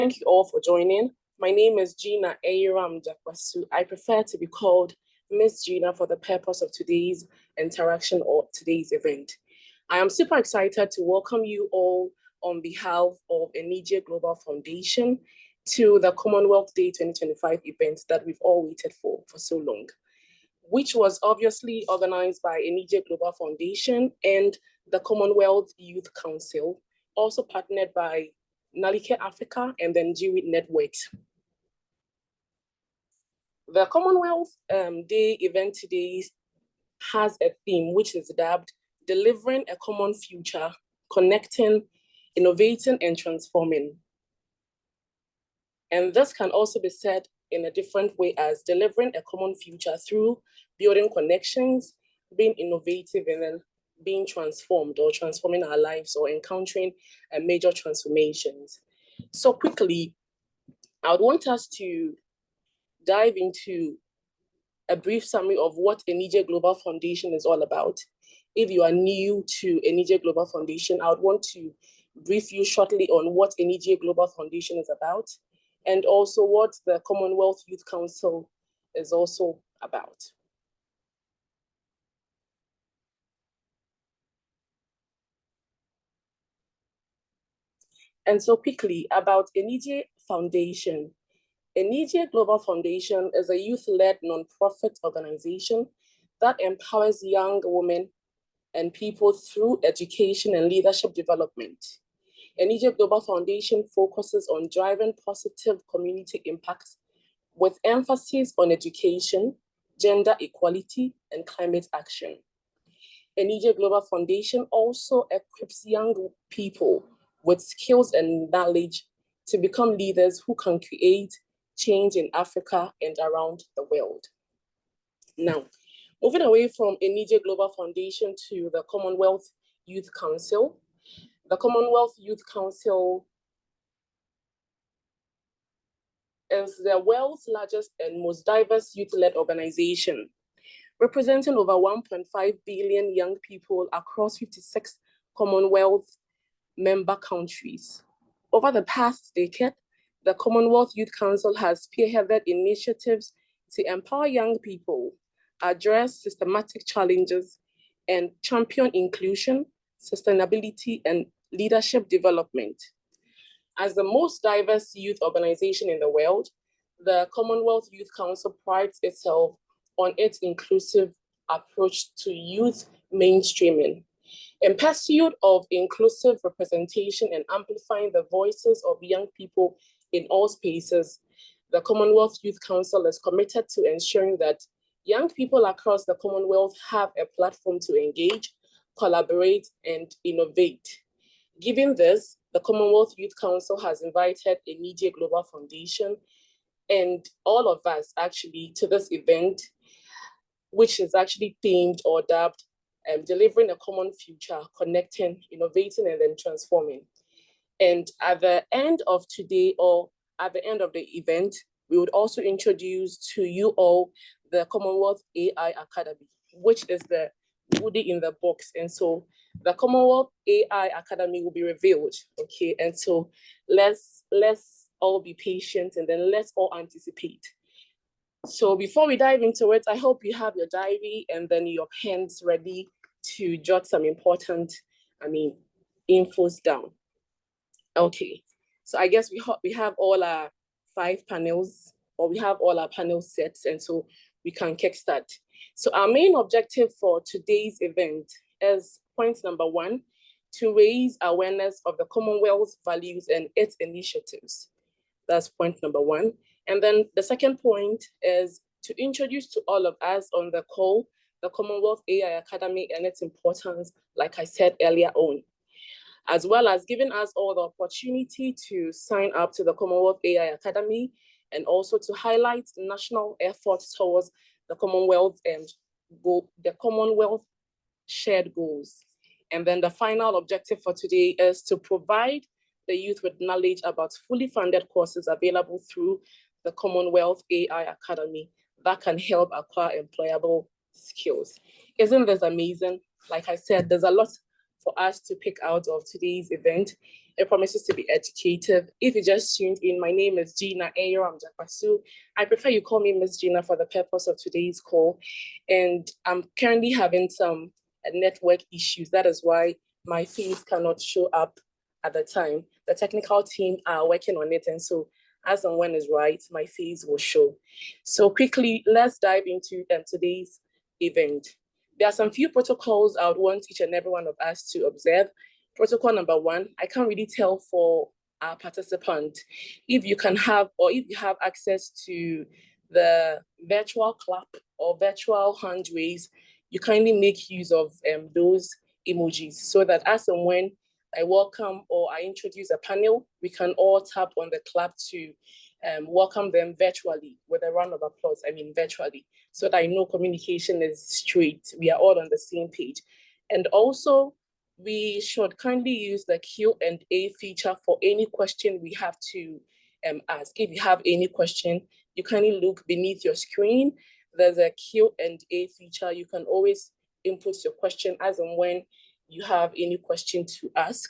Thank you all for joining. My name is Gina Ayiram Jakwasu. I prefer to be called Miss Gina for the purpose of today's interaction or today's event. I am super excited to welcome you all on behalf of Anijie Global Foundation to the Commonwealth Day 2025 event that we've all waited for so long, which was obviously organized by Anijie Global Foundation and the Commonwealth Youth Council, also partnered by Nalike Africa and then Jewett Networks. The Commonwealth Day event today has a theme which is dubbed Delivering a Common Future, Connecting, Innovating, and Transforming. And this can also be said in a different way as delivering a common future through building connections, being innovative, and then being transformed or transforming our lives or encountering major transformations. So quickly, I would want us to dive into a brief summary of what Anijie Global Foundation is all about. If you are new to Anijie Global Foundation, I would want to brief you shortly on what Anijie Global Foundation is about and also what the Commonwealth Youth Council is also about. And so quickly about Anijie Foundation. Anijie Global Foundation is a youth-led nonprofit organization that empowers young women and people through education and leadership development. Anijie Global Foundation focuses on driving positive community impacts with emphasis on education, gender equality, and climate action. Anijie Global Foundation also equips young people with skills and knowledge to become leaders who can create change in Africa and around the world. Now, moving away from Anijie Global Foundation to the Commonwealth Youth Council. The Commonwealth Youth Council is the world's largest and most diverse youth-led organization, representing over 1.5 billion young people across 56 Commonwealth member countries. Over the past decade, the Commonwealth Youth Council has spearheaded initiatives to empower young people, address systematic challenges, and champion inclusion, sustainability, and leadership development. As the most diverse youth organization in the world, the Commonwealth Youth Council prides itself on its inclusive approach to youth mainstreaming. In pursuit of inclusive representation and amplifying the voices of young people in all spaces, the Commonwealth Youth Council is committed to ensuring that young people across the Commonwealth have a platform to engage, collaborate, and innovate. Given this, the Commonwealth Youth Council has invited Anijie Global Foundation and all of us actually to this event, which is actually themed or dubbed Delivering a Common Future, Connecting, Innovating, and then Transforming. And at the end of today or at the end of the event, we would also introduce to you all the Commonwealth AI Academy, which is the goodie in the box. And so the Commonwealth AI Academy will be revealed, okay? And so let's all be patient and then let's all anticipate. So before we dive into it, I hope you have your diary and then your pens ready to jot some important, infos down. Okay, so I guess we have all our 5 panels, or we have all our panel sets, and so we can kickstart. So our main objective for today's event is point number 1, to raise awareness of the Commonwealth's values and its initiatives. That's point number 1. And then the second point is to introduce to all of us on the call the Commonwealth AI Academy and its importance, like I said earlier on, as well as giving us all the opportunity to sign up to the Commonwealth AI Academy and also to highlight national efforts towards the Commonwealth and the Commonwealth shared goals. And then the final objective for today is to provide the youth with knowledge about fully funded courses available through the Commonwealth AI Academy that can help acquire employable skills. Isn't this amazing? Like I said, there's a lot for us to pick out of today's event. It promises to be educative. If you just tuned in, my name is Gina Ayo Amjakwasu. I prefer you call me Miss Gina for the purpose of today's call. And I'm currently having some network issues. That is why my face cannot show up at the time. The technical team are working on it. And so as and when is right, my face will show. So quickly, let's dive into today's event. There are some few protocols I would want each and every one of us to observe. Protocol number one, I can't really tell for our participant if you can have, or if you have access to the virtual clap or virtual hand raise, you kindly make use of those emojis so that as and when I welcome or I introduce a panel, we can all tap on the clap to welcome them virtually with a round of applause, virtually, so that I know communication is straight. We are all on the same page. And also, we should kindly use the Q&A feature for any question we have to ask. If you have any question, you kindly look beneath your screen. There's a Q&A feature. You can always input your question as and when you have any question to ask,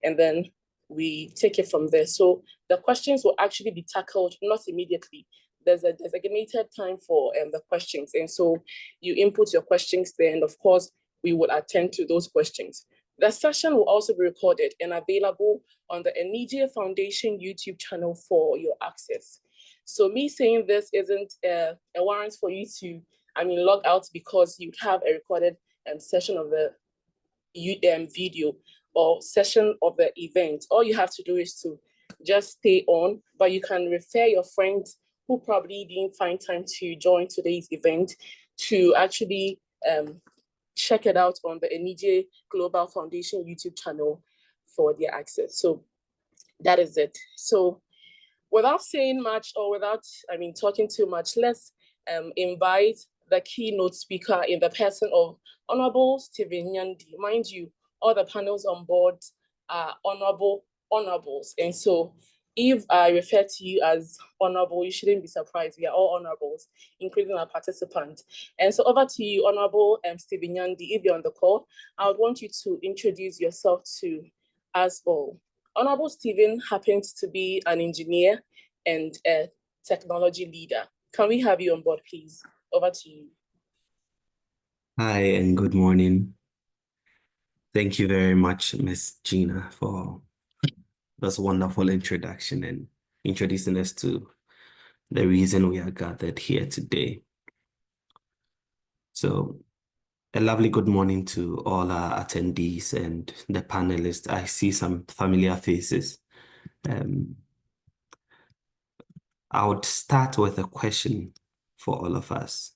and then we take it from there. So the questions will actually be tackled not immediately. There's a designated time for the questions. And so you input your questions there, and of course, we will attend to those questions. The session will also be recorded and available on the Anijie Foundation YouTube channel for your access. So me saying this isn't a warrant for you to, log out because you have a recorded session of the video or session of the event. All you have to do is to just stay on, but you can refer your friends who probably didn't find time to join today's event to actually check it out on the Anijie Global Foundation YouTube channel for their access. So that is it. So without saying much or without, talking too much, let's invite the keynote speaker in the person of Honorable Stephen Nyandi. Mind you, all the panels on board are honorables. And so if I refer to you as honorable, you shouldn't be surprised. We are all honorables, including our participants. And so over to you, Honorable Stephen Nyandi. If you're on the call, I would want you to introduce yourself to us all. Honorable Stephen happens to be an engineer and a technology leader. Can we have you on board, please? Over to you. Hi, and good morning. Thank you very much, Miss Gina, for this wonderful introduction and introducing us to the reason we are gathered here today. So, a lovely good morning to all our attendees and the panelists. I see some familiar faces. I would start with a question for all of us.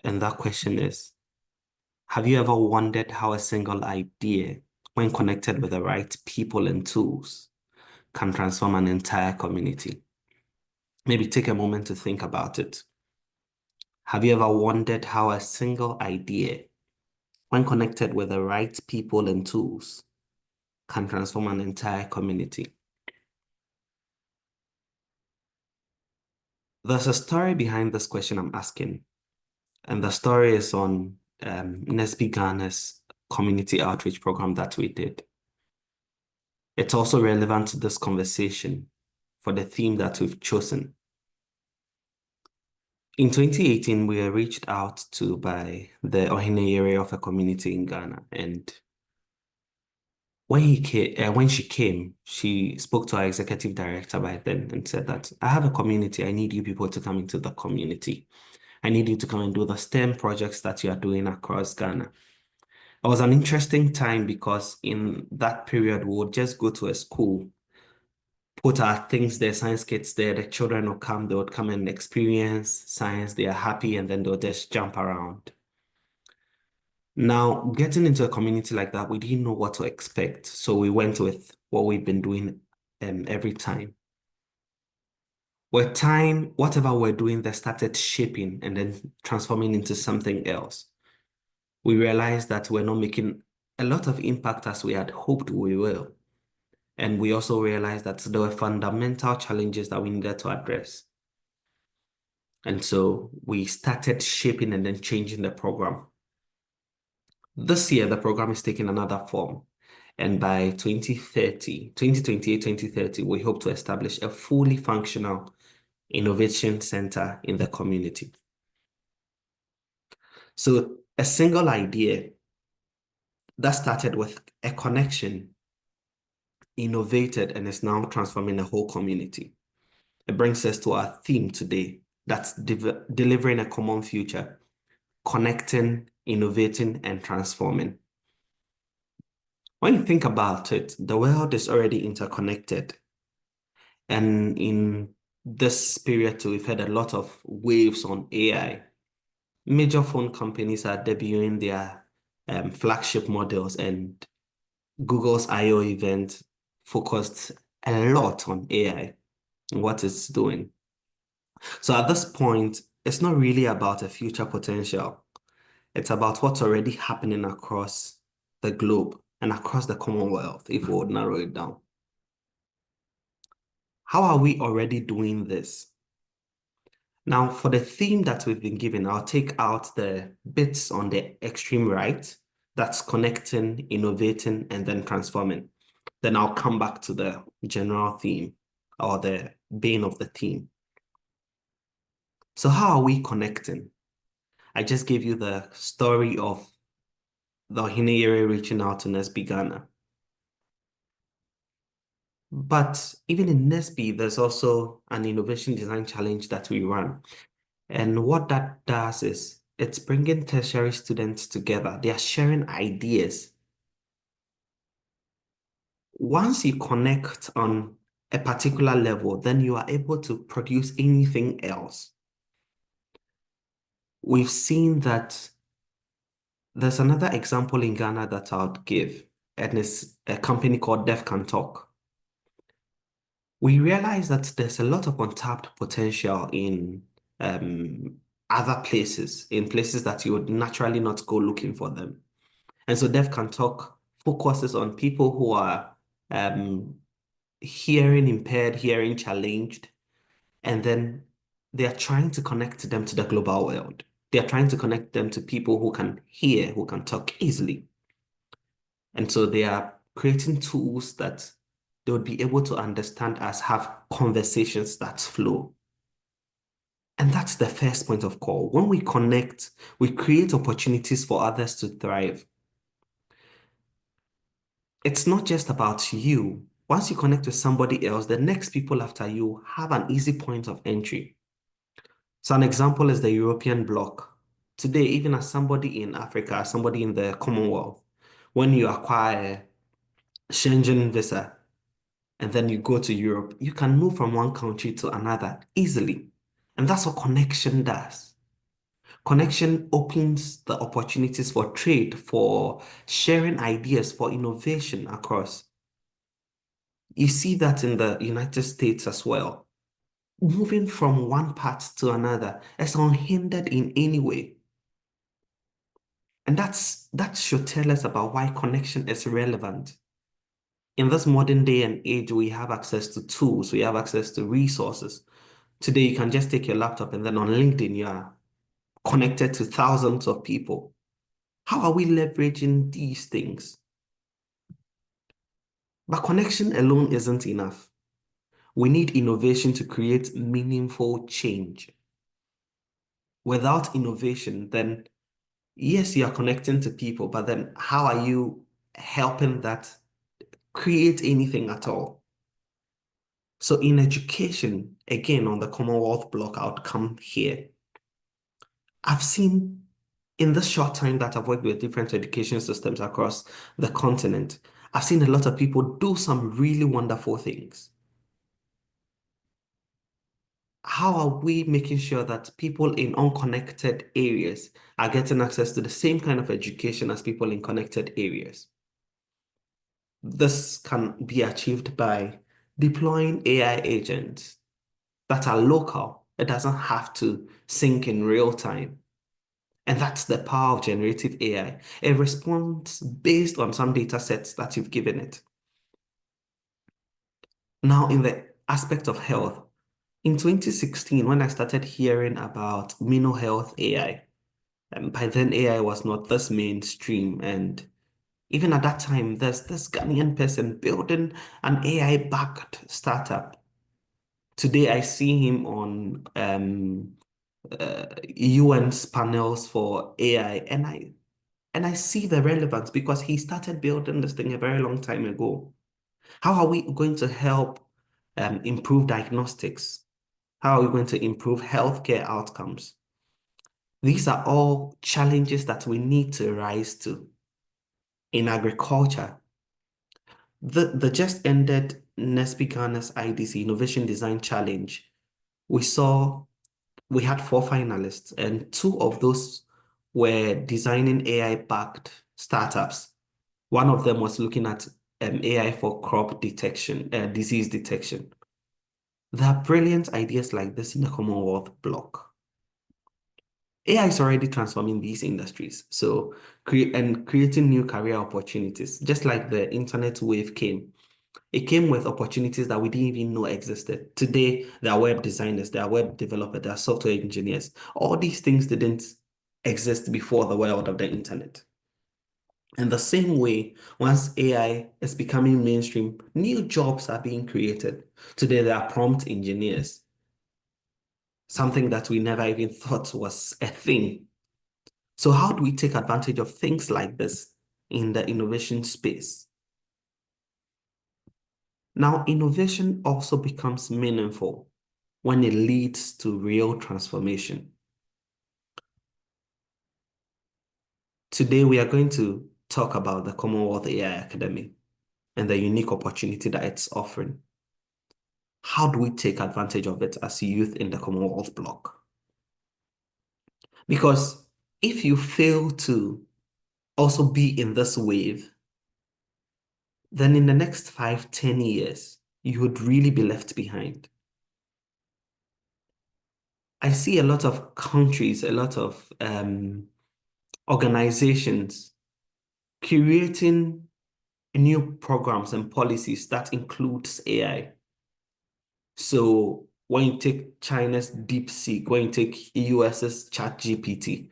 And that question is, have you ever wondered how a single idea, when connected with the right people and tools, can transform an entire community? Maybe take a moment to think about it. Have you ever wondered how a single idea, when connected with the right people and tools, can transform an entire community? There's a story behind this question I'm asking, and the story is on Nesby Ghana's community outreach program that we did. It's also relevant to this conversation for the theme that we've chosen. In 2018, we were reached out to by the Ohene area of a community in Ghana, and when she came, she spoke to our executive director by then and said that I have a community. I need you people to come into the community. I need you to come and do the STEM projects that you are doing across Ghana. It was an interesting time because in that period, we would just go to a school, put our things there, science kits there, the children would come, they would come and experience science, they are happy, and then they'll just jump around. Now, getting into a community like that, we didn't know what to expect. So we went with what we've been doing every time. With time, whatever we're doing, they started shaping and then transforming into something else. We realized that we're not making a lot of impact as we had hoped we will. And we also realized that there were fundamental challenges that we needed to address. And so we started shaping and then changing the program. This year, the program is taking another form. And by 2030, 2028, 2030, we hope to establish a fully functional innovation center in the community. So a single idea that started with a connection, innovated, and is now transforming a whole community. It brings us to our theme today, that's delivering a common future, connecting, innovating, and transforming. When you think about it, the world is already interconnected. And in this period too, we've had a lot of waves on AI. Major phone companies are debuting their flagship models, and Google's I/O event focused a lot on AI and what it's doing. So at this point, it's not really about a future potential. It's about what's already happening across the globe and across the Commonwealth, if we would narrow it down. How are we already doing this? Now, for the theme that we've been given, I'll take out the bits on the extreme right, that's connecting, innovating, and then transforming. Then I'll come back to the general theme or the vein of the theme. So how are we connecting? I just gave you the story of the Hineyere reaching out to Nesby Ghana. But even in Nesby, there's also an innovation design challenge that we run. And what that does is it's bringing tertiary students together. They are sharing ideas. Once you connect on a particular level, then you are able to produce anything else. We've seen that there's another example in Ghana that I'll give, and it's a company called Deaf Can Talk. We realize that there's a lot of untapped potential in other places, in places that you would naturally not go looking for them. And so Deaf Can Talk focuses on people who are hearing impaired, hearing challenged, and then they are trying to connect them to the global world. They are trying to connect them to people who can hear, who can talk easily. And so they are creating tools that they would be able to understand as have conversations that flow. And that's the first point of call. When we connect, we create opportunities for others to thrive. It's not just about you. Once you connect with somebody else, the next people after you have an easy point of entry. So an example is the European bloc. Today, even as somebody in Africa, somebody in the Commonwealth, when you acquire a Schengen visa and then you go to Europe, you can move from one country to another easily. And that's what connection does. Connection opens the opportunities for trade, for sharing ideas, for innovation across. You see that in the United States as well. Moving from one part to another is unhindered in any way. And that should tell us about why connection is relevant. In this modern day and age, we have access to tools, we have access to resources. Today, you can just take your laptop and then on LinkedIn, you are connected to thousands of people. How are we leveraging these things? But connection alone isn't enough. We need innovation to create meaningful change. Without innovation, then yes, you are connecting to people, but then how are you helping that create anything at all? So in education, again, on the Commonwealth block, I would come here. I've seen in this short time that I've worked with different education systems across the continent, I've seen a lot of people do some really wonderful things. How are we making sure that people in unconnected areas are getting access to the same kind of education as people in connected areas? This can be achieved by deploying AI agents that are local. It doesn't have to sync in real time. And that's the power of generative AI. It responds based on some data sets that you've given it. Now, in the aspect of health, in 2016, when I started hearing about mental health AI, and by then AI was not this mainstream, and Even at that time, there's this Ghanaian person building an AI-backed startup. Today, I see him on UN's panels for AI, and I see the relevance because he started building this thing a very long time ago. How are we going to help improve diagnostics? How are we going to improve healthcare outcomes? These are all challenges that we need to rise to. In agriculture, the just ended Nesby Ghana's IDC Innovation Design Challenge, we had 4 finalists, and 2 of those were designing AI-backed startups. One of them was looking at AI for crop detection, disease detection. There are brilliant ideas like this in the Commonwealth block. AI is already transforming these industries, so creating new career opportunities, just like the internet wave came. It came with opportunities that we didn't even know existed. Today, there are web designers, there are web developers, there are software engineers. All these things didn't exist before the world of the internet. In the same way, once AI is becoming mainstream, new jobs are being created. Today, there are prompt engineers, something that we never even thought was a thing. So how do we take advantage of things like this in the innovation space? Now, innovation also becomes meaningful when it leads to real transformation. Today, we are going to talk about the Commonwealth AI Academy and the unique opportunity that it's offering. How do we take advantage of it as youth in the Commonwealth block? Because if you fail to also be in this wave, then in the next 5, 10 years, you would really be left behind. I see a lot of countries, a lot of organizations creating new programs and policies that includes AI. So when you take China's DeepSeek, when you take US's ChatGPT,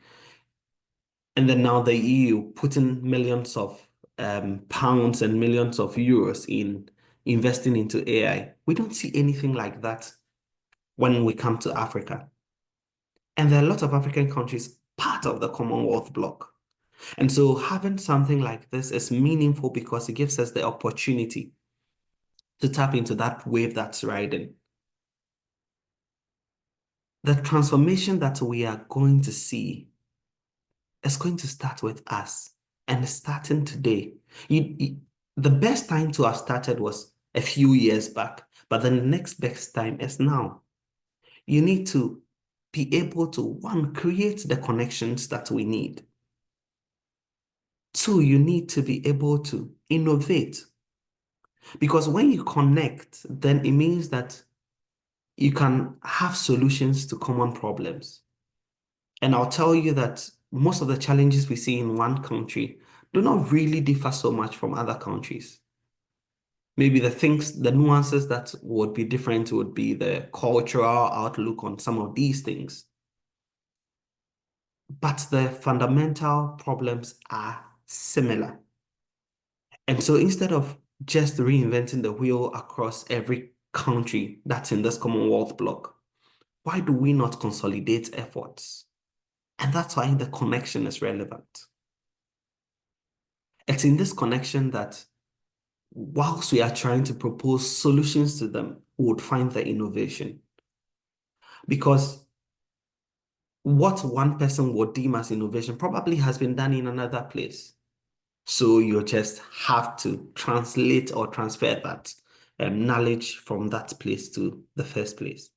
and then now the EU putting millions of pounds and millions of euros in investing into AI, we don't see anything like that when we come to Africa. And there are a lot of African countries part of the Commonwealth bloc. And so having something like this is meaningful because it gives us the opportunity to tap into that wave that's riding. The transformation that we are going to see is going to start with us, and starting today. The best time to have started was a few years back, but the next best time is now. You need to be able to, 1, create the connections that we need. 2, you need to be able to innovate. Because when you connect, then it means that you can have solutions to common problems. And I'll tell you that most of the challenges we see in one country do not really differ so much from other countries. Maybe the nuances that would be different would be the cultural outlook on some of these things. But the fundamental problems are similar. And so instead of just reinventing the wheel across every country that's in this Commonwealth bloc, why do we not consolidate efforts? And that's why the connection is relevant. It's in this connection that whilst we are trying to propose solutions to them, we would find the innovation. Because what one person would deem as innovation probably has been done in another place. So you just have to translate or transfer that knowledge from that place to the first place.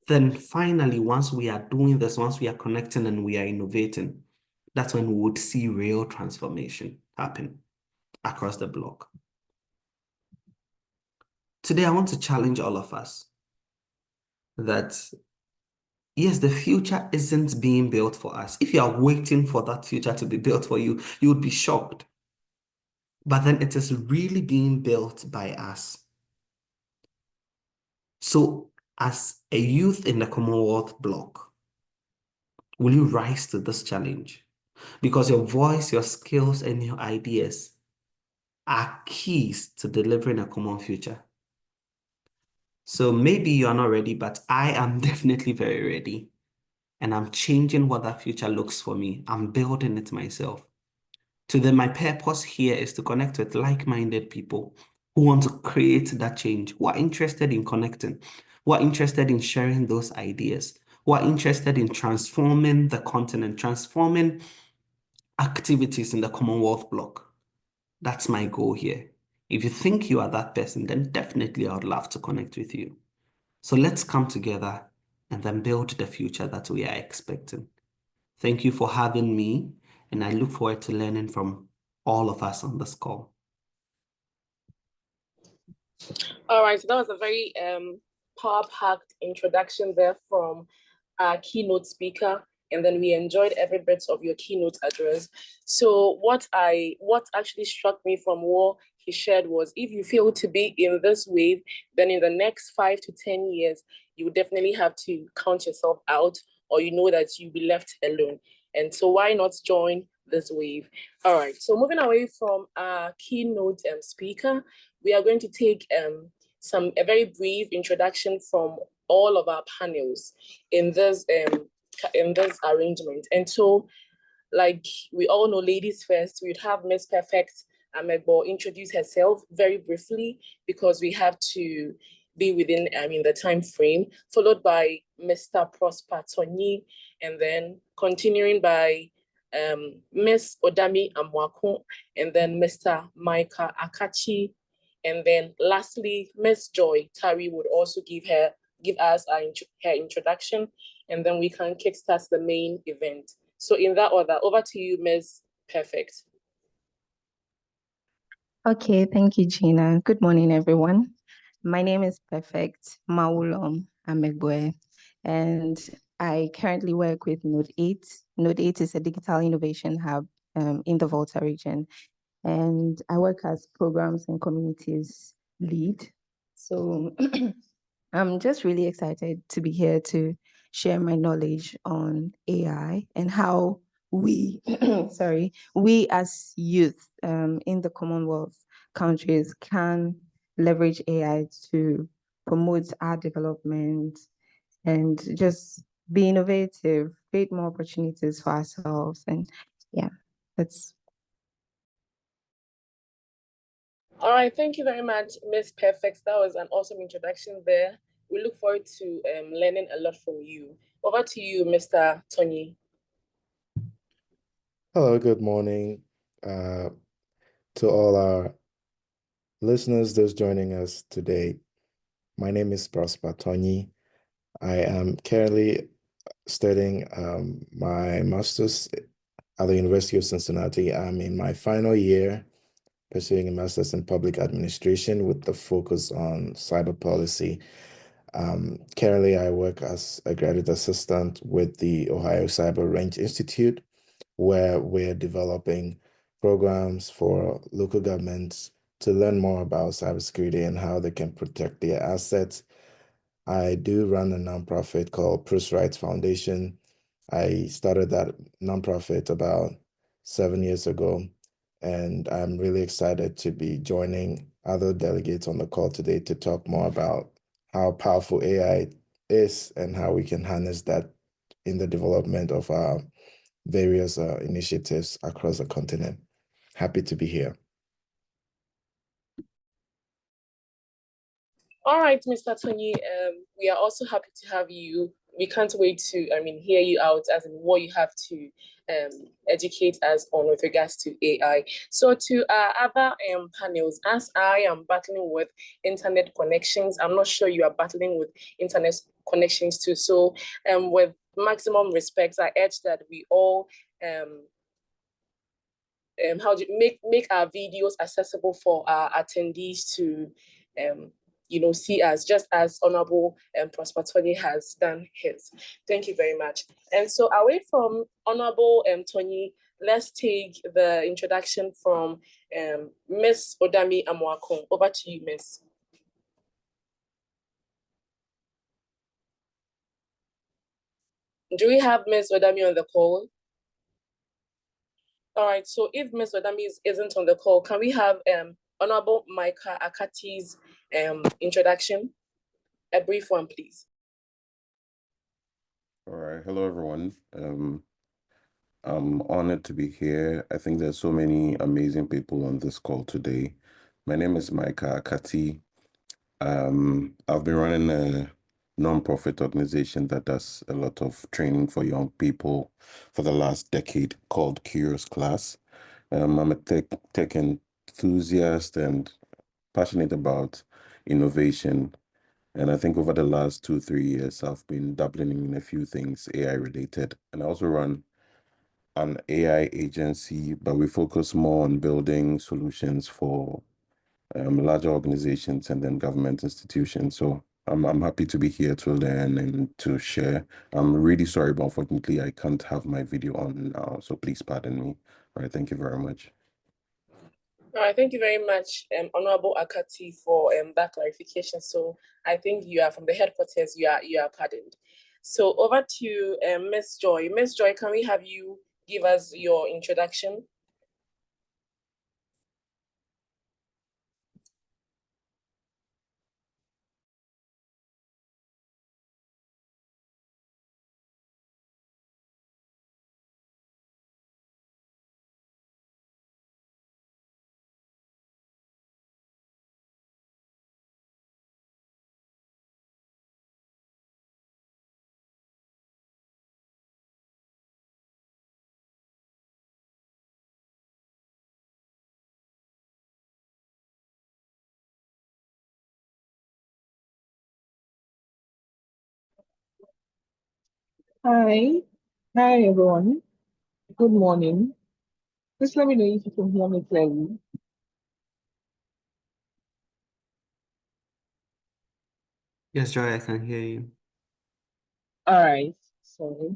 Then finally, once we are doing this, once we are connecting and we are innovating, that's when we would see real transformation happen across the block. Today, I want to challenge all of us that, yes, the future isn't being built for us. If you are waiting for that future to be built for you, you would be shocked. But then it is really being built by us. So as a youth in the Commonwealth bloc, will you rise to this challenge? because your voice, your skills, and your ideas are keys to delivering a common future. So maybe you are not ready, but I am definitely very ready. And I'm changing what that future looks for me. I'm building it myself. My purpose here is to connect with like-minded people who want to create that change, who are interested in connecting, who are interested in sharing those ideas, who are interested in transforming the continent, transforming activities in the Commonwealth bloc. That's my goal here. If you think you are that person, then definitely I would love to connect with you. So let's come together and then build the future that we are expecting. Thank you for having me, and I look forward to learning from all of us on this call. All right, so that was a very power-packed introduction there from our keynote speaker, and then we enjoyed every bit of your keynote address. So what actually struck me from what he shared was, if you feel to be in this wave, then in the next 5 to 10 years, you definitely have to count yourself out, or you know that you'll be left alone. And so why not join this wave? All right, so moving away from our keynote speaker, we are going to take a very brief introduction from all of our panels in this arrangement. And so, like we all know, ladies first, we'd have Miss Perfect Amegbo introduce herself very briefly, because we have to be within the time frame, followed by Mr. Prosper Tony, and then continuing by Miss Odami Amwako, and then Mr. Micah Akachi, and then lastly, Miss Joy Tari would also give us her introduction, and then we can kickstart the main event. So in that order, over to you, Ms. Perfect. Okay, thank you, Gina. Good morning, everyone. My name is Perfect Maulom Amegboe, and I currently work with Node 8. Node 8 is a digital innovation hub in the Volta region, and I work as programs and communities lead. So I'm just really excited to be here to share my knowledge on AI and how we, we as youth in the Commonwealth countries can leverage AI to promote our development and just be innovative, create more opportunities for ourselves. And yeah, that's. All right, thank you very much, Ms. Perfect. That was an awesome introduction there. We look forward to learning a lot from you. Over to you, Mr. Tony. Hello, good morning to all our listeners, those joining us today. My name is Prosper Tony. I am currently studying my master's at the University of Cincinnati. I'm in my final year pursuing a master's in public administration with the focus on cyber policy. Currently, I work as a graduate assistant with the Ohio Cyber Range Institute, where we're developing programs for local governments to learn more about cybersecurity and how they can protect their assets. I do run a nonprofit called Press Rights Foundation. I started that nonprofit about 7 years ago, and I'm really excited to be joining other delegates on the call today to talk more about how powerful AI is and how we can harness that in the development of our various initiatives across the continent. Happy to be here. All right, Mr. Tony, we are also happy to have you. We can't wait to, hear you out as in what you have to educate us on with regards to AI. So to other panels, as I am battling with internet connections, I'm not sure you are battling with internet connections too. So with maximum respect, I urge that we all how do you make our videos accessible for our attendees to see us, just as Honorable Prosper Tony has done his. Thank you very much. And so away from Honorable Tony, let's take the introduction from Miss Odami Amwako. Over to you, Miss. Do we have Miss Odami on the call? All right, so if Ms. Odami isn't on the call, can we have Honorable Micah Akati's introduction? A brief one, please. All right, hello everyone. I'm honored to be here. I think there's so many amazing people on this call today. My name is Micah Akati. I've been running a non-profit organization that does a lot of training for young people for the last decade called Curious Class. I'm a tech enthusiast and passionate about innovation. And I think over the last 2-3 years, I've been dabbling in a few things AI related. And I also run an AI agency, but we focus more on building solutions for larger organizations and then government institutions. So I'm happy to be here to learn and to share. I'm really sorry, but unfortunately, I can't have my video on now. So please pardon me. All right, thank you very much. All right, thank you very much, Honorable Akati, for that clarification. So I think you are from the headquarters, you are pardoned. So over to Ms. Joy. Ms. Joy, can we have you give us your introduction? Hi. Hi, everyone. Good morning. Just let me know if you can hear me clearly. Yes, Joy, I can hear you. All right. Sorry.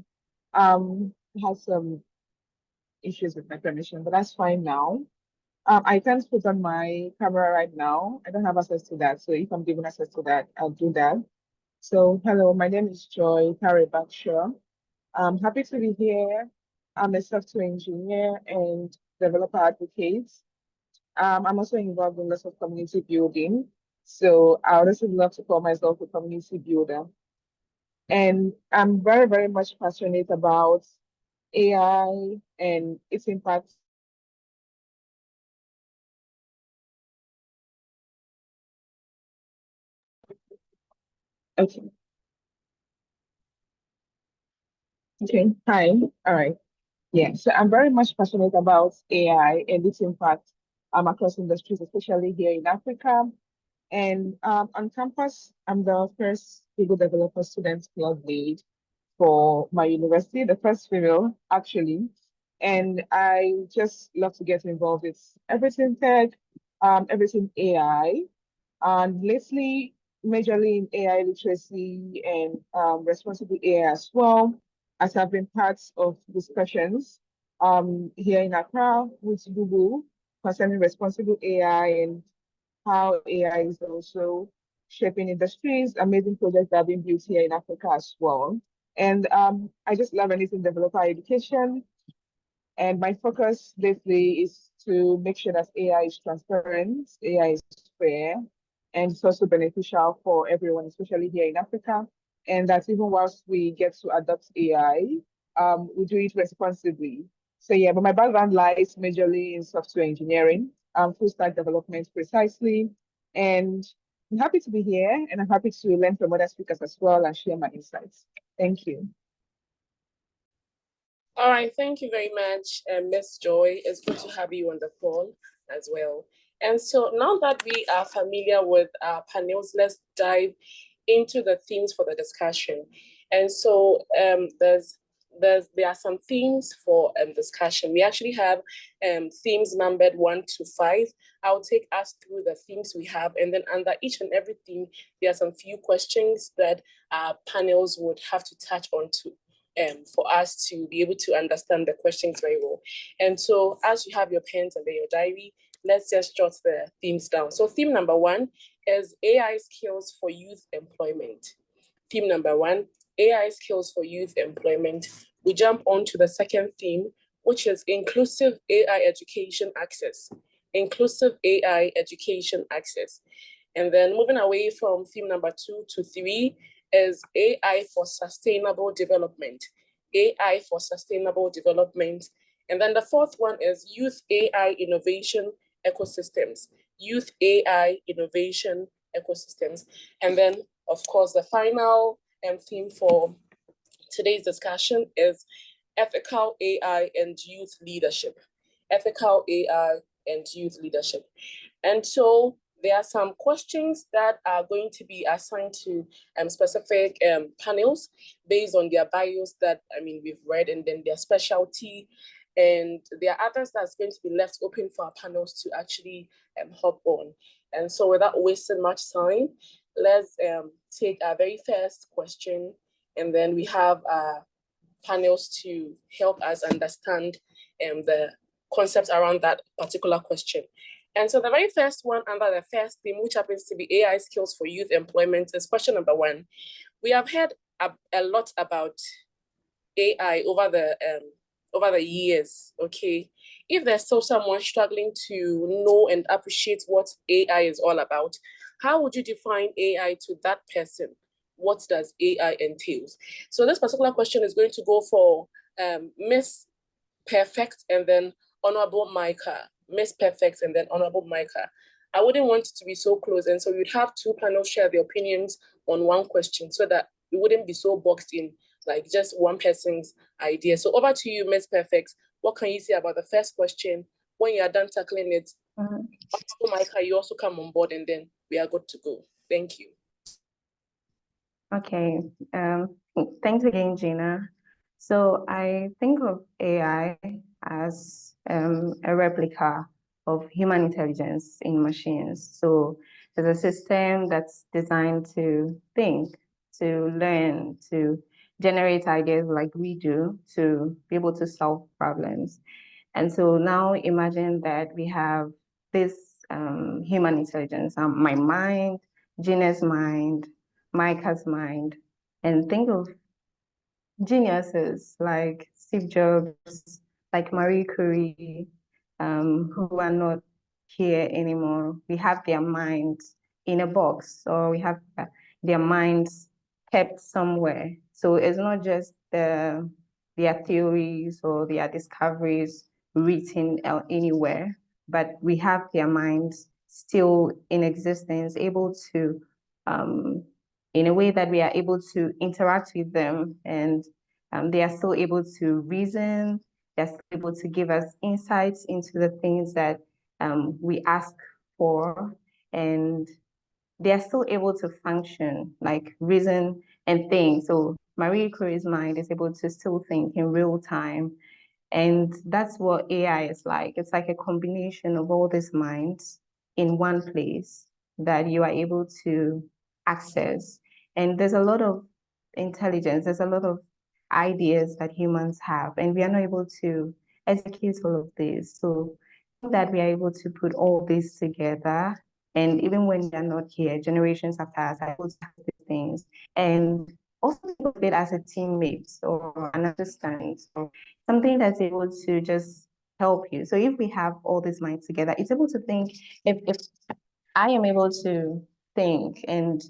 I had some issues with my connection, but that's fine now. I can't put on my camera right now. I don't have access to that. So if I'm given access to that, I'll do that. So hello, my name is Joy Karibakshaw. I'm happy to be here. I'm a software engineer and developer advocate. I'm also involved in lots of community building. So I would also love to call myself a community builder. And I'm very, very much passionate about AI and its impact. Okay. Okay. Hi. All right. Yeah. So I'm very much passionate about AI and its impact across industries, especially here in Africa. And on campus, I'm the first Google Developer Student Club lead for my university, the first female actually. And I just love to get involved with everything tech, everything AI. And lately, majorly in AI literacy and responsible AI as well, as I've been part of discussions here in Accra with Google concerning responsible AI and how AI is also shaping industries, amazing projects that have been built here in Africa as well. And I just love anything developer education. And my focus lately is to make sure that AI is transparent, AI is fair, and it's also beneficial for everyone, especially here in Africa. And that even whilst we get to adopt AI, we do it responsibly. So yeah, but my background lies majorly in software engineering, full stack development precisely. And I'm happy to be here and I'm happy to learn from other speakers as well and share my insights. Thank you. All right, thank you very much, Ms. Joy. It's good to have you on the call as well. And so now that we are familiar with our panels, let's dive into the themes for the discussion. And so there are some themes for discussion. We actually have themes numbered 1 to 5. I'll take us through the themes we have, and then under each and every theme, there are some few questions that our panels would have to touch on to for us to be able to understand the questions very well. And so as you have your pens and your diary, let's just jot the themes down. So theme number 1 is AI skills for youth employment. Theme number 1, AI skills for youth employment. We jump on to the second theme, which is inclusive AI education access. Inclusive AI education access. And then moving away from theme number 2 to 3 is AI for sustainable development. AI for sustainable development. And then the fourth one is youth AI innovation ecosystems. Youth AI innovation ecosystems. And then, of course, the final theme for today's discussion is ethical AI and youth leadership. Ethical AI and youth leadership. And so there are some questions that are going to be assigned to specific panels based on their bios that, we've read, and then their specialty. And there are others that's going to be left open for our panels to actually hop on. And so without wasting much time, let's take our very first question, and then we have panels to help us understand the concepts around that particular question. And so the very first one under the first theme, which happens to be AI skills for youth employment, is question number 1. We have heard a lot about AI over the years, okay? If there's still someone struggling to know and appreciate what AI is all about, how would you define AI to that person? What does AI entails? So this particular question is going to go for Miss Perfect and then Honorable Micah. Miss Perfect and then Honorable Micah. I wouldn't want it to be so close, and so you'd have two panels share their opinions on one question so that it wouldn't be so boxed in like just one person's idea. So over to you, Miss Perfect. What can you say about the first question? When you are done tackling it, Honorable Micah, you also come on board, and then we are good to go. Thank you. Okay, thanks again, Gina. So I think of AI as a replica of human intelligence in machines. So there's a system that's designed to think, to learn, to generate ideas like we do, to be able to solve problems. And so now imagine that we have this human intelligence, my mind, Gina's mind, Micah's mind, and think of geniuses like Steve Jobs, like Marie Curie, who are not here anymore. We have their minds in a box, or we have their minds kept somewhere. So it's not just their theories or their discoveries written anywhere, but we have their minds still in existence, able to in a way that we are able to interact with them, and they are still able to reason, they're still able to give us insights into the things that we ask for, and they are still able to function, like reason and think. So Marie Curie's mind is able to still think in real time. And that's what AI is like. It's like a combination of all these minds in one place that you are able to access. And there's a lot of intelligence, there's a lot of ideas that humans have, and we are not able to execute all of this. So that we are able to put all this together, and even when we are not here, generations after us are able to have these things, and also think of it as a teammate or an assistant, or something that's able to just help you. So if we have all these minds together, it's able to think. If I am able to think and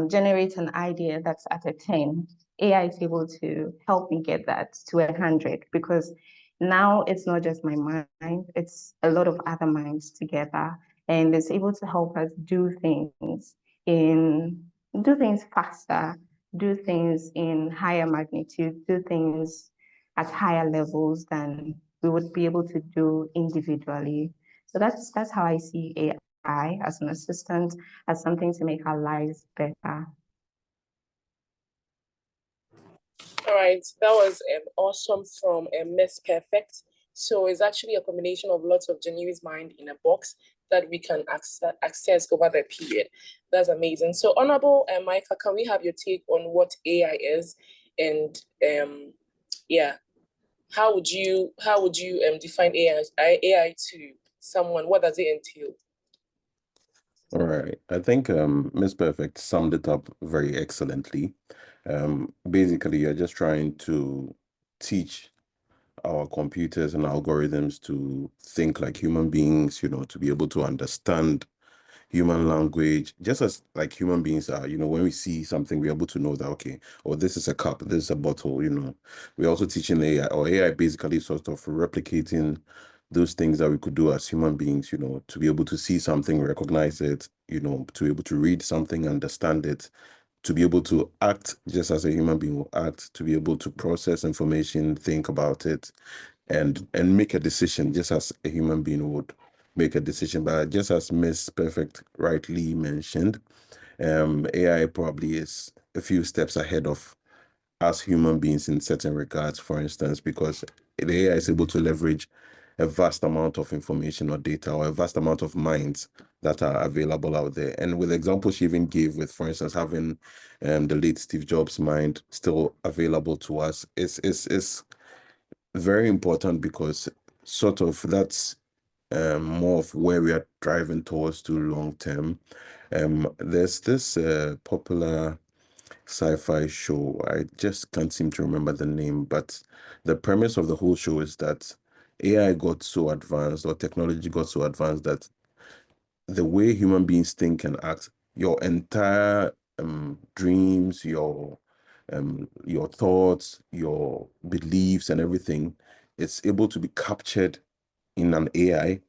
generate an idea that's at a 10, AI is able to help me get that to 100, because now it's not just my mind, it's a lot of other minds together, and it's able to help us do things faster, do things in higher magnitude, do things at higher levels than we would be able to do individually. So that's how I see AI as an assistant, as something to make our lives better. All right, that was awesome from Miss Perfect. So it's actually a combination of lots of genuine mind in a box that we can access over the period. That's amazing. So Honorable Micah, can we have your take on what AI is, and yeah, how would you define AI to someone? What does it entail? All right. I think Miss Perfect summed it up very excellently. Basically, you're just trying to teach our computers and algorithms to think like human beings, you know, to be able to understand human language, just as like human beings are. You know, when we see something, we're able to know that, okay, or this is a cup, this is a bottle, you know. We're also teaching AI, or AI basically sort of replicating those things that we could do as human beings, you know, to be able to see something, recognize it, you know, to be able to read something, understand it, to be able to act just as a human being will act, to be able to process information, think about it, and make a decision just as a human being would make a decision. But just as Miss Perfect rightly mentioned, AI probably is a few steps ahead of us human beings in certain regards, for instance, because the AI is able to leverage a vast amount of information or data, or a vast amount of minds that are available out there. And with the example she even gave with, for instance, having the late Steve Jobs' mind still available to us is very important, because sort of that's more of where we are driving towards to long term. There's this popular sci-fi show. I just can't seem to remember the name, but the premise of the whole show is that AI got so advanced, or technology got so advanced, that the way human beings think and act, your entire dreams, your thoughts, your beliefs and everything, it's able to be captured in an AI,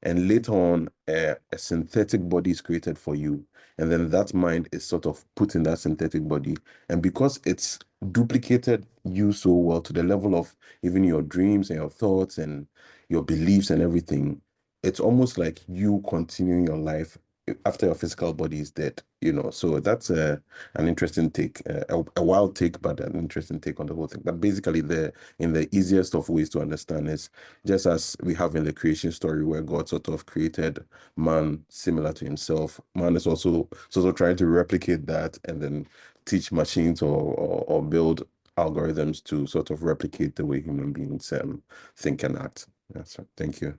and later on a synthetic body is created for you, and then that mind is sort of put in that synthetic body, and because it's duplicated you so well to the level of even your dreams and your thoughts and your beliefs and everything, it's almost like you continuing your life after your physical body is dead, you know. So that's an interesting take, a wild take, but an interesting take on the whole thing. But basically, in the easiest of ways to understand is, just as we have in the creation story where God sort of created man similar to himself, man is also sort of trying to replicate that and then teach machines or build algorithms to sort of replicate the way human beings think and act. Yeah, so thank you.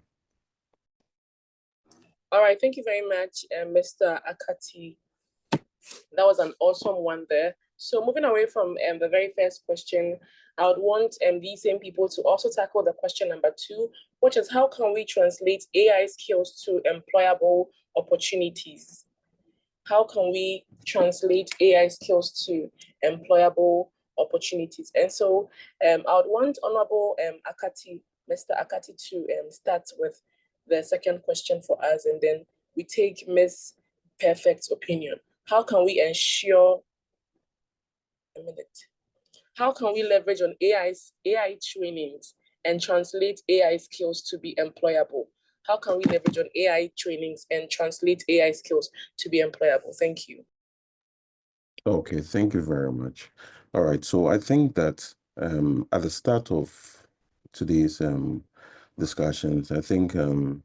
All right, thank you very much, Mr. Akati. That was an awesome one there. So moving away from the very first question, I would want these same people to also tackle the question number 2, which is how can we translate AI skills to employable opportunities? How can we translate AI skills to employable opportunities? And so I would want Honorable Akati, Mr. Akati, to start with the second question for us, and then we take Ms. Perfect's opinion. How can we ensure, how can we leverage on AI trainings and translate AI skills to be employable? How can we leverage on AI trainings and translate AI skills to be employable? Thank you. Okay, thank you very much. All right, so I think that at the start of today's discussions, I think it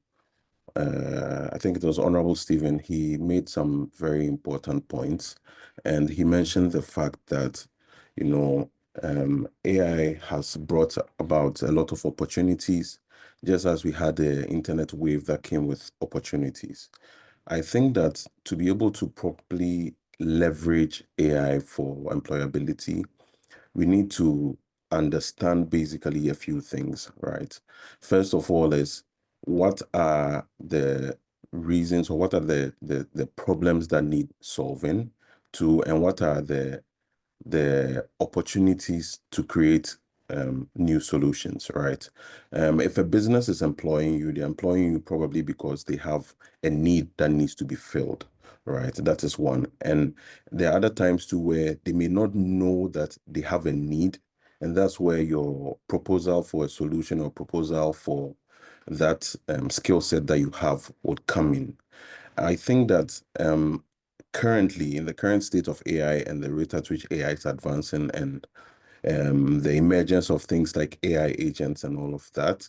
was Honorable Stephen. He made some very important points, and he mentioned the fact that, you know, AI has brought about a lot of opportunities, just as we had the internet wave that came with opportunities. I think that to be able to properly leverage AI for employability, we need to understand basically a few things, right? First of all is, what are the reasons, or what are the problems that need solving to, and what are the opportunities to create new solutions, right? If a business is employing you, they're employing you probably because they have a need that needs to be filled, right? That is one. And there are other times too where they may not know that they have a need, and that's where your proposal for a solution or proposal for that skill set that you have would come in. I think that currently, in the current state of AI and the rate at which AI is advancing, and the emergence of things like AI agents and all of that,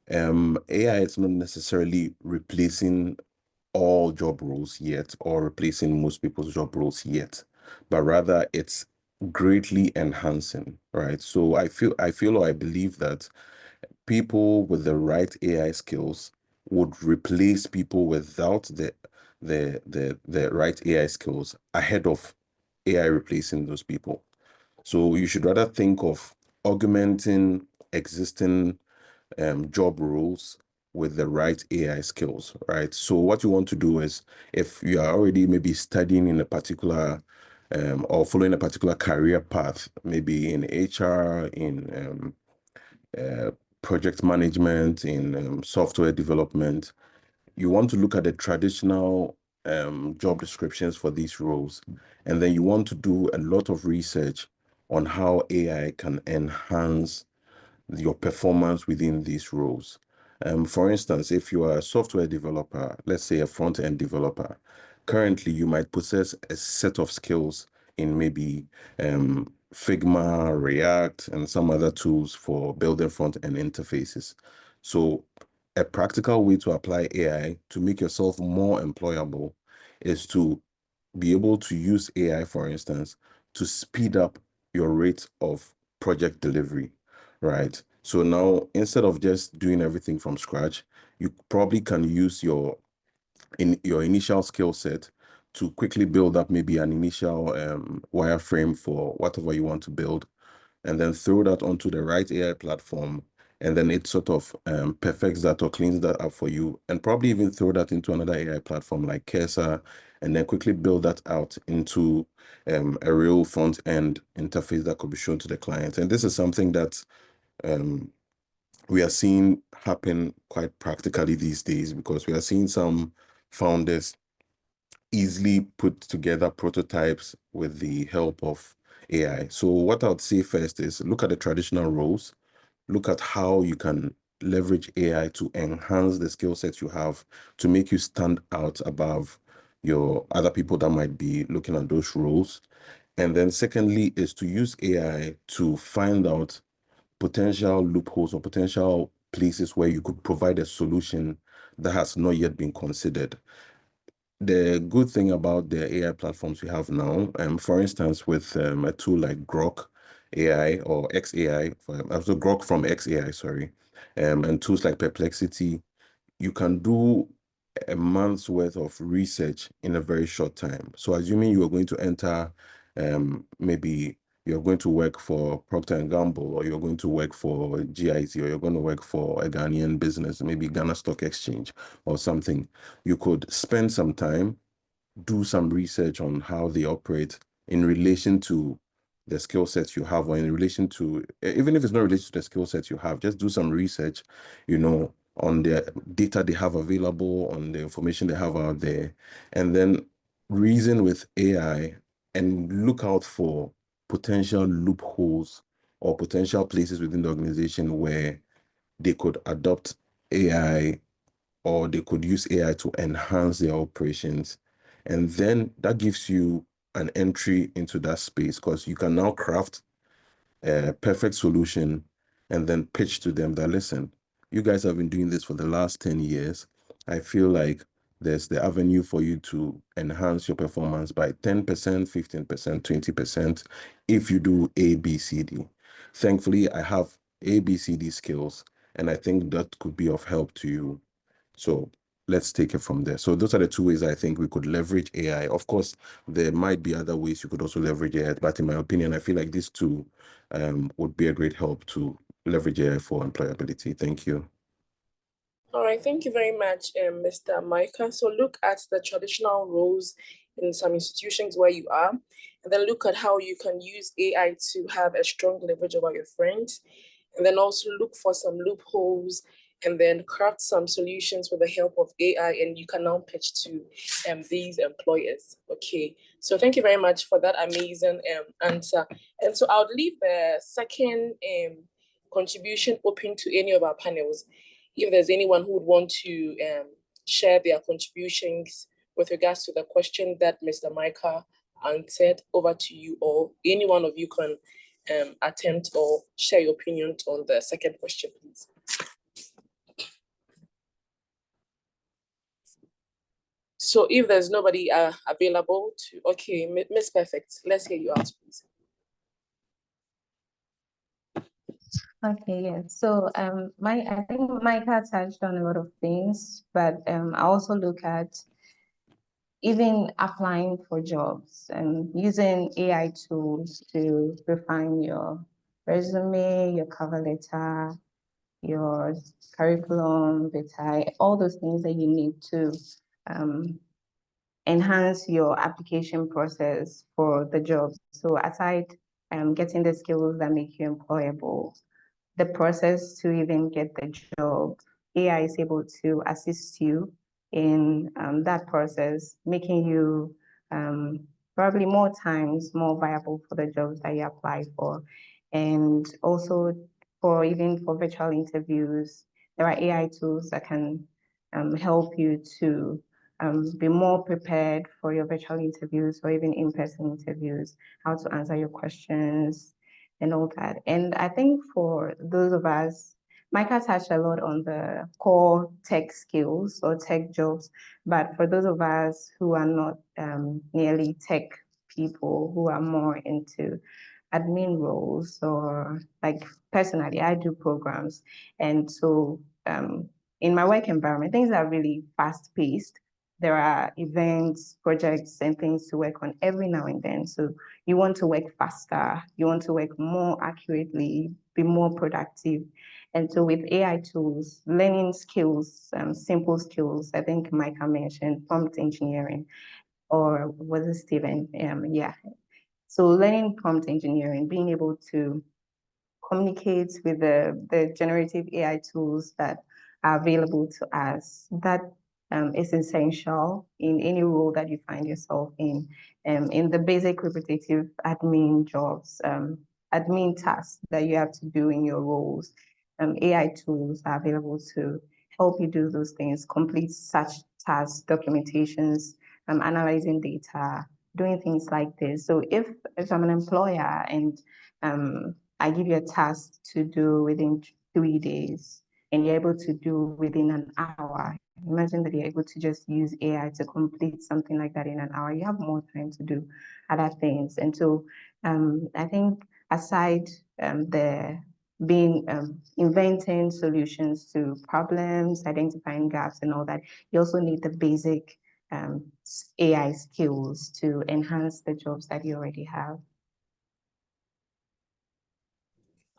AI is not necessarily replacing all job roles yet, or replacing most people's job roles yet, but rather it's greatly enhancing, right? So I feel or I believe that people with the right AI skills would replace people without the right AI skills ahead of AI replacing those people. So you should rather think of augmenting existing job roles with the right AI skills, right? So what you want to do is, if you are already maybe studying in a particular or following a particular career path, maybe in HR, in project management, in software development, you want to look at the traditional job descriptions for these roles, and then you want to do a lot of research on how AI can enhance your performance within these roles. For instance, if you are a software developer, let's say a front-end developer, currently you might possess a set of skills in maybe Figma, React, and some other tools for building front-end interfaces. So a practical way to apply AI to make yourself more employable is to be able to use AI, for instance, to speed up your rate of project delivery, right? So now, instead of just doing everything from scratch, you probably can use your initial skill set to quickly build up maybe an initial wireframe for whatever you want to build, and then throw that onto the right AI platform, and then it sort of perfects that or cleans that up for you, and probably even throw that into another AI platform like Cursor, and then quickly build that out into a real front end interface that could be shown to the client. And this is something that we are seeing happen quite practically these days, because we are seeing some founders easily put together prototypes with the help of AI. So what I would say first is look at the traditional roles, look at how you can leverage AI to enhance the skill sets you have to make you stand out above your other people that might be looking at those roles. And then secondly is to use AI to find out potential loopholes or potential places where you could provide a solution that has not yet been considered. The good thing about the AI platforms we have now, for instance, with a tool like Grok AI or XAI, so Grok from XAI, sorry, and tools like Perplexity, you can do a month's worth of research in a very short time. So assuming you are going to enter, maybe you're going to work for Procter and Gamble, or you're going to work for GIT, or you're going to work for a Ghanaian business, maybe Ghana Stock Exchange or something, you could spend some time, do some research on how they operate in relation to the skill sets you have, or in relation to, even if it's not related to the skill sets you have, just do some research, on the data they have available, on the information they have out there, and then reason with AI and look out for potential loopholes or potential places within the organization where they could adopt AI, or they could use AI to enhance their operations. And then that gives you an entry into that space, because you can now craft a perfect solution and then pitch to them that, listen, you guys have been doing this for the last 10 years. I feel like there's the avenue for you to enhance your performance by 10%, 15%, 20% if you do A, B, C, D. Thankfully, I have A, B, C, D skills, and I think that could be of help to you. So let's take it from there. So those are the two ways I think we could leverage AI. Of course, there might be other ways you could also leverage AI, but in my opinion, I feel like these two would be a great help to leverage AI for employability. Thank you. All right, thank you very much, Mr. Micah. So look at the traditional roles in some institutions where you are, and then look at how you can use AI to have a strong leverage over your friends, and then also look for some loopholes, and then craft some solutions with the help of AI, and you can now pitch to these employers. Okay, so thank you very much for that amazing answer. And so I'll leave the second contribution open to any of our panels. If there's anyone who would want to share their contributions with regards to the question that Mr. Micah answered, over to you, or any one of you can attempt or share your opinion on the second question, please. So if there's nobody available to, okay, Miss Perfect, let's hear you out, please. Okay, yeah. So I think Micah touched on a lot of things, but I also look at even applying for jobs and using AI tools to refine your resume, your cover letter, your curriculum vitae, all those things that you need to enhance your application process for the job. So aside getting the skills that make you employable, the process to even get the job, AI is able to assist you in that process, making you probably more times more viable for the jobs that you apply for. And also even for virtual interviews, there are AI tools that can help you to be more prepared for your virtual interviews or even in-person interviews, how to answer your questions and all that. And I think for those of us, Micah touched a lot on the core tech skills or tech jobs, but for those of us who are not nearly tech people, who are more into admin roles, or like personally, I do programs. And so in my work environment, things are really fast paced. There are events, projects, and things to work on every now and then. So you want to work faster, you want to work more accurately, be more productive. And so with AI tools, learning skills, simple skills, I think Micah mentioned prompt engineering, or was it Stephen? Yeah. So learning prompt engineering, being able to communicate with the generative AI tools that are available to us, that is essential in any role that you find yourself in the basic repetitive admin jobs, admin tasks that you have to do in your roles. AI tools are available to help you do those things, complete such tasks, documentations, analyzing data, doing things like this. So if I'm an employer and I give you a task to do within 3 days, and you're able to do within an hour. Imagine that you're able to just use AI to complete something like that in an hour. You have more time to do other things. And so I think aside the being inventing solutions to problems, identifying gaps and all that, you also need the basic AI skills to enhance the jobs that you already have.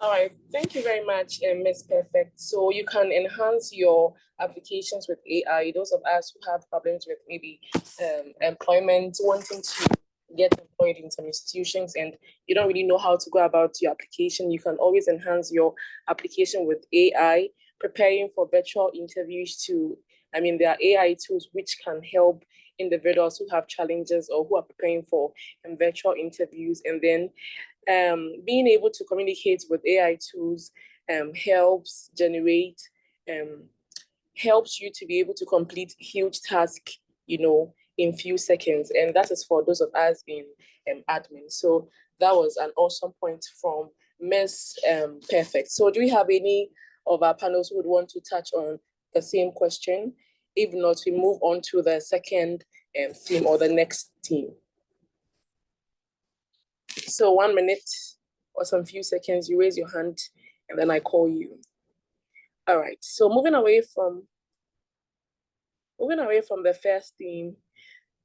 All right, thank you very much, Ms. Perfect. So you can enhance your applications with AI. Those of us who have problems with maybe employment, wanting to get employed in some institutions and you don't really know how to go about your application, you can always enhance your application with AI, preparing for virtual interviews there are AI tools which can help individuals who have challenges or who are preparing for virtual interviews. And then being able to communicate with AI tools helps you to be able to complete huge tasks, in few seconds. And that is for those of us in admin. So that was an awesome point from Ms. Perfect. So do we have any of our panels who would want to touch on the same question? If not, we move on to the second theme or the next theme. So 1 minute or some few seconds, you raise your hand and then I call you. All right, so moving away from the first theme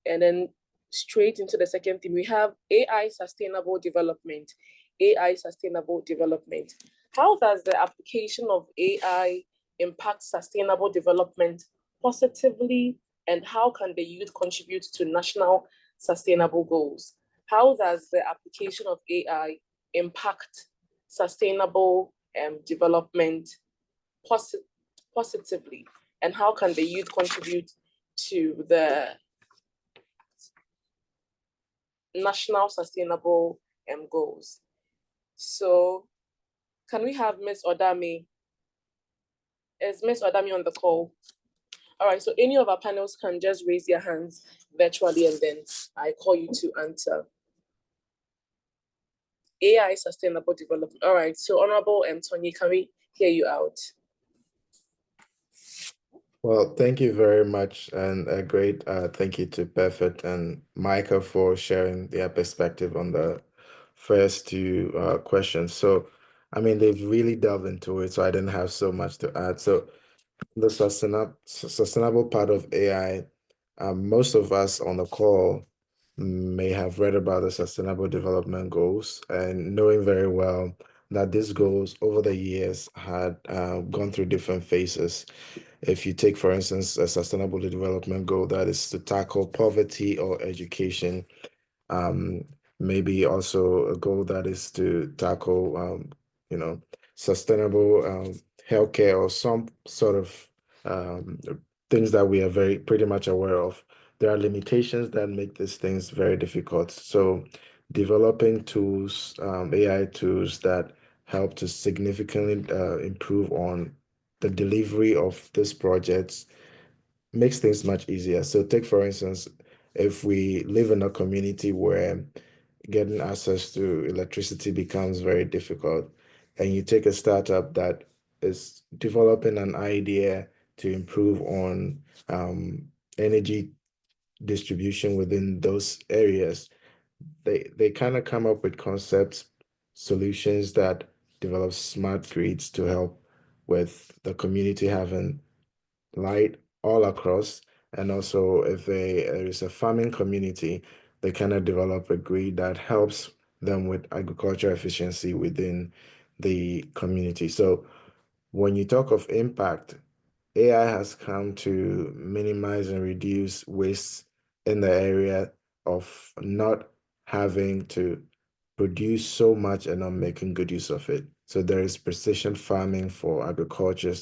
and then straight into the second theme, we have AI sustainable development. AI sustainable development. How does the application of AI impact sustainable development positively, and how can the youth contribute to national sustainable goals? How does the application of AI impact sustainable development positively, and how can the youth contribute to the national sustainable goals? So can we have Ms. Odami? Is Ms. Odami on the call? All right, so any of our panels can just raise their hands virtually and then I call you to answer. AI sustainable development. All right, so Honorable Tony, can we hear you out? Well, thank you very much, and a great thank you to Perfect and Micah for sharing their perspective on the first two questions. So, they've really delved into it, so I didn't have so much to add. So, the sustainable part of AI, most of us on the call may have read about the Sustainable Development Goals and knowing very well that these goals over the years had gone through different phases. If you take, for instance, a sustainable development goal that is to tackle poverty or education, maybe also a goal that is to tackle, sustainable healthcare or some sort of things that we are pretty much aware of. There are limitations that make these things very difficult. So developing tools, AI tools that help to significantly improve on the delivery of these projects makes things much easier. So take, for instance, if we live in a community where getting access to electricity becomes very difficult, and you take a startup that is developing an idea to improve on energy distribution within those areas, they kind of come up with concepts, solutions that develop smart grids to help with the community having light all across. And also, if there is a farming community, they kind of develop a grid that helps them with agriculture efficiency within the community. So when you talk of impact, AI has come to minimize and reduce waste in the area of not having to produce so much and not making good use of it. So there is precision farming for agriculture,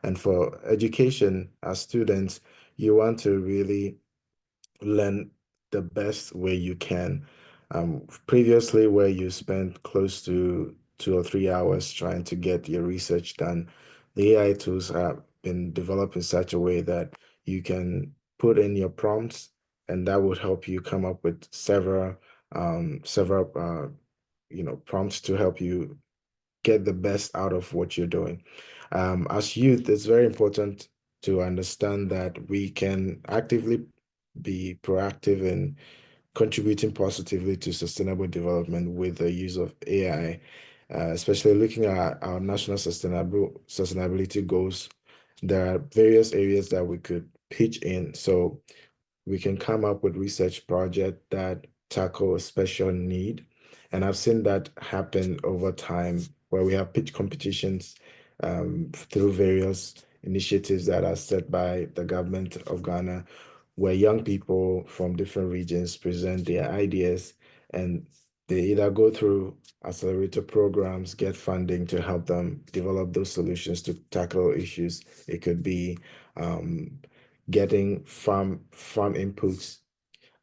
and for education as students, you want to really learn the best way you can. Previously, where you spent close to 2 or 3 hours trying to get your research done, the AI tools have been developed in such a way that you can put in your prompts, and that would help you come up with several prompts to help you get the best out of what you're doing. As youth, it's very important to understand that we can actively be proactive in contributing positively to sustainable development with the use of AI, especially looking at our national sustainability goals. There are various areas that we could pitch in. So we can come up with research projects that tackle a special need. And I've seen that happen over time where we have pitch competitions through various initiatives that are set by the government of Ghana, where young people from different regions present their ideas, and they either go through accelerator programs, get funding to help them develop those solutions to tackle issues. It could be getting farm inputs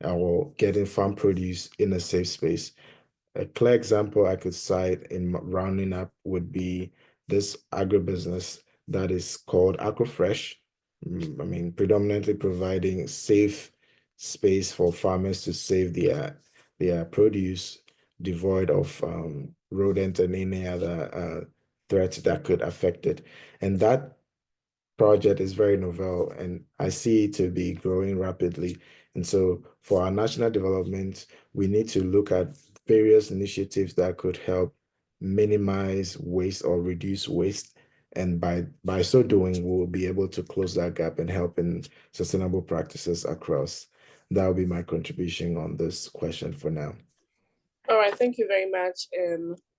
or getting farm produce in a safe space. A clear example I could cite in rounding up would be this agribusiness that is called AgroFresh. I mean, predominantly providing safe space for farmers to save their produce devoid of rodent and any other threats that could affect it. And that project is very novel, and I see it to be growing rapidly. And so for our national development, we need to look at various initiatives that could help minimize waste or reduce waste. And by so doing, we'll be able to close that gap and help in sustainable practices across. That will be my contribution on this question for now. All right, thank you very much,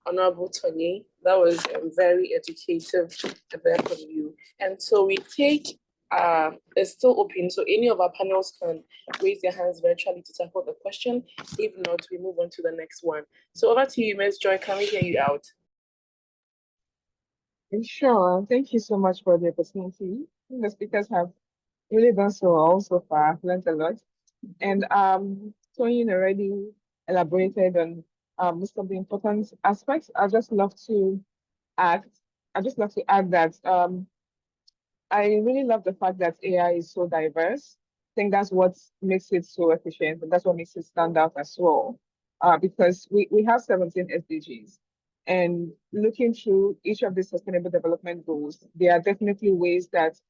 Honorable Tony. That was very educative there from you. And so we take, it's still open, so any of our panels can raise their hands virtually to tackle the question. If not, we move on to the next one. So over to you, Ms. Joy, can we hear you out? Sure. Thank you so much for the opportunity. The speakers have really done so well so far. I've learned a lot. And Tony already elaborated on most of the important aspects. I'd just love to add that I really love the fact that AI is so diverse. I think that's what makes it so efficient, and that's what makes it stand out as well. Because we have 17 SDGs. And looking through each of the sustainable development goals, there are definitely ways that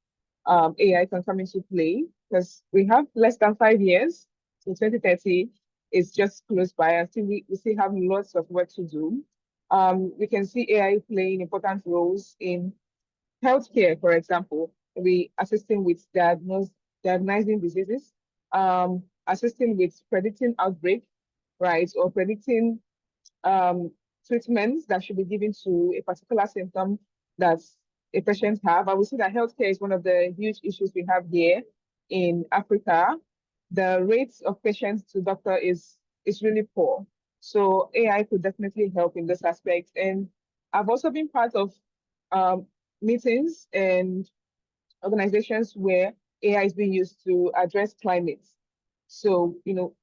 AI can come into play, because we have less than 5 years. So 2030 is just close by, and we still have lots of work to do. We can see AI playing important roles in healthcare, for example, we assisting with diagnosing diseases, assisting with predicting outbreak, right, or predicting treatments that should be given to a particular symptom that a patient have. I will see that healthcare is one of the huge issues we have here in Africa. The rates of patients to doctor is really poor. So AI could definitely help in this aspect. And I've also been part of meetings and organizations where AI is being used to address climate. So,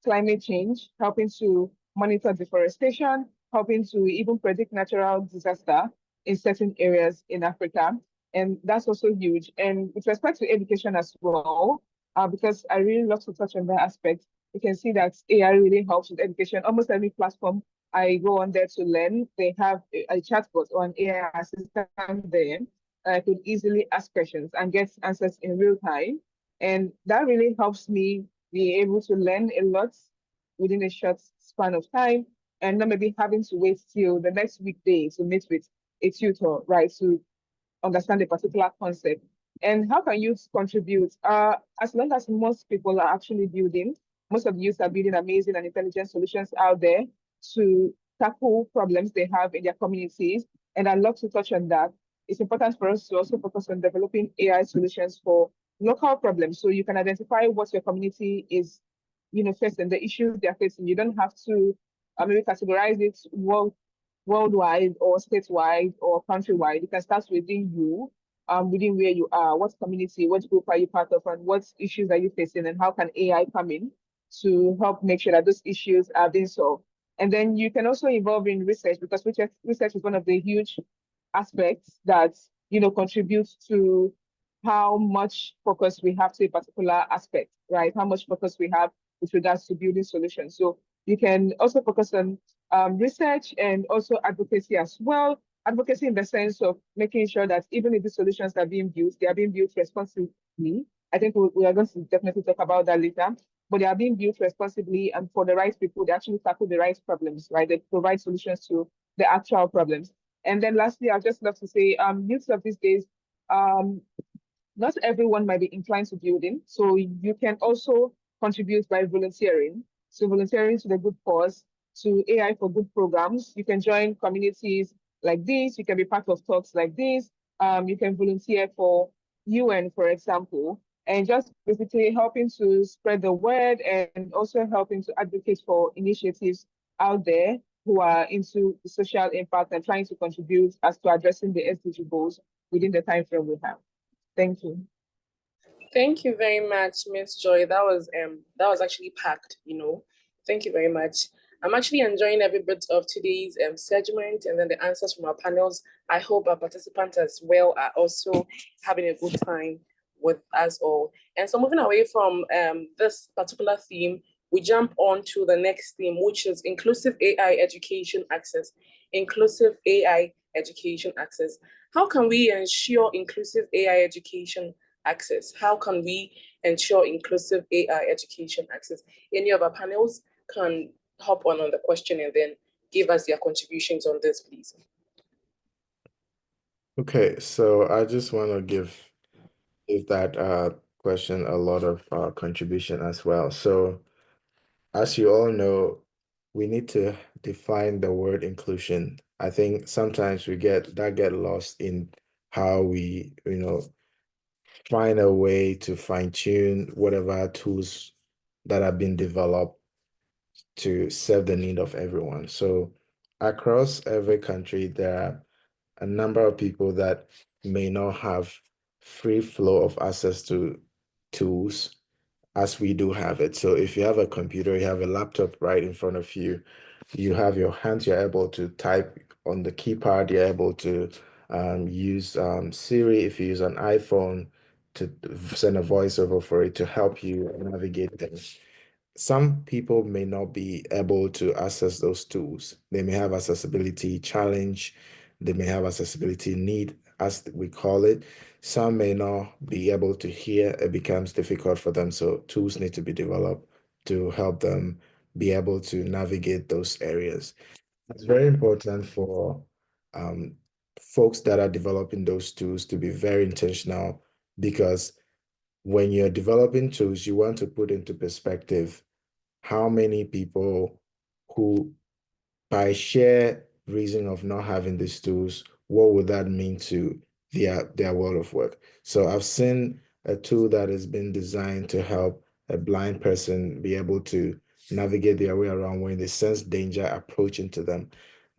climate change, helping to monitor deforestation, helping to even predict natural disaster in certain areas in Africa. And that's also huge. And with respect to education as well, because I really love to touch on that aspect, you can see that AI really helps with education. Almost every platform I go on there to learn, they have a chatbot or an AI assistant there. I could easily ask questions and get answers in real time. And that really helps me be able to learn a lot within a short span of time and not maybe having to wait till the next weekday to meet with a tutor, right, to understand a particular concept. And how can youth contribute? As long as most people are actually building, most of the youth are building amazing and intelligent solutions out there to tackle problems they have in their communities. And I'd love to touch on that. It's important for us to also focus on developing AI solutions for local problems. So you can identify what your community is, facing, the issues they're facing. You don't have to maybe categorize it worldwide or statewide or countrywide. You can start within you, within where you are, what community, what group are you part of, and what issues are you facing, and how can AI come in to help make sure that those issues are being solved. And then you can also involve in research, because research is one of the huge aspects that contributes to how much focus we have to a particular aspect, right? How much focus we have with regards to building solutions. So you can also focus on research and also advocacy as well. Advocacy in the sense of making sure that even if the solutions are being built, they are being built responsibly. I think we are going to definitely talk about that later, but they are being built responsibly and for the right people. They actually tackle the right problems, right? They provide solutions to the actual problems. And then lastly, I'd just love to say, youth of these days, not everyone might be inclined to building. So you can also contribute by volunteering. So volunteering to the good cause, to AI for Good programs. You can join communities like this. You can be part of talks like this. You can volunteer for UN, for example, and just basically helping to spread the word and also helping to advocate for initiatives out there who are into the social impact and trying to contribute as to addressing the SDG goals within the time frame we have. Thank you. Thank you very much, Miss Joy. That was actually packed, Thank you very much. I'm actually enjoying every bit of today's segment and then the answers from our panels. I hope our participants as well are also having a good time with us all. And so moving away from this particular theme, we jump on to the next theme, which is inclusive AI education access. Inclusive AI education access. How can we ensure inclusive AI education access? How can we ensure inclusive AI education access? Any of our panels can hop on the question and then give us their contributions on this, please. Okay, so I just want to give that question a lot of contribution as well. So as you all know, we need to define the word inclusion. I think sometimes we get lost in how we, find a way to fine-tune whatever tools that have been developed to serve the need of everyone. So across every country, there are a number of people that may not have free flow of access to tools as we do have it. So if you have a computer, you have a laptop right in front of you, you have your hands, you're able to type on the keypad, you're able to use Siri if you use an iPhone to send a voiceover for it to help you navigate things. Some people may not be able to access those tools. They may have accessibility challenge. They may have accessibility need, as we call it. Some may not be able to hear. It becomes difficult for them. So tools need to be developed to help them be able to navigate those areas. It's very important for folks that are developing those tools to be very intentional, because when you're developing tools, you want to put into perspective how many people who by sheer reason of not having these tools, what would that mean to their world of work? So I've seen a tool that has been designed to help a blind person be able to navigate their way around when they sense danger approaching to them.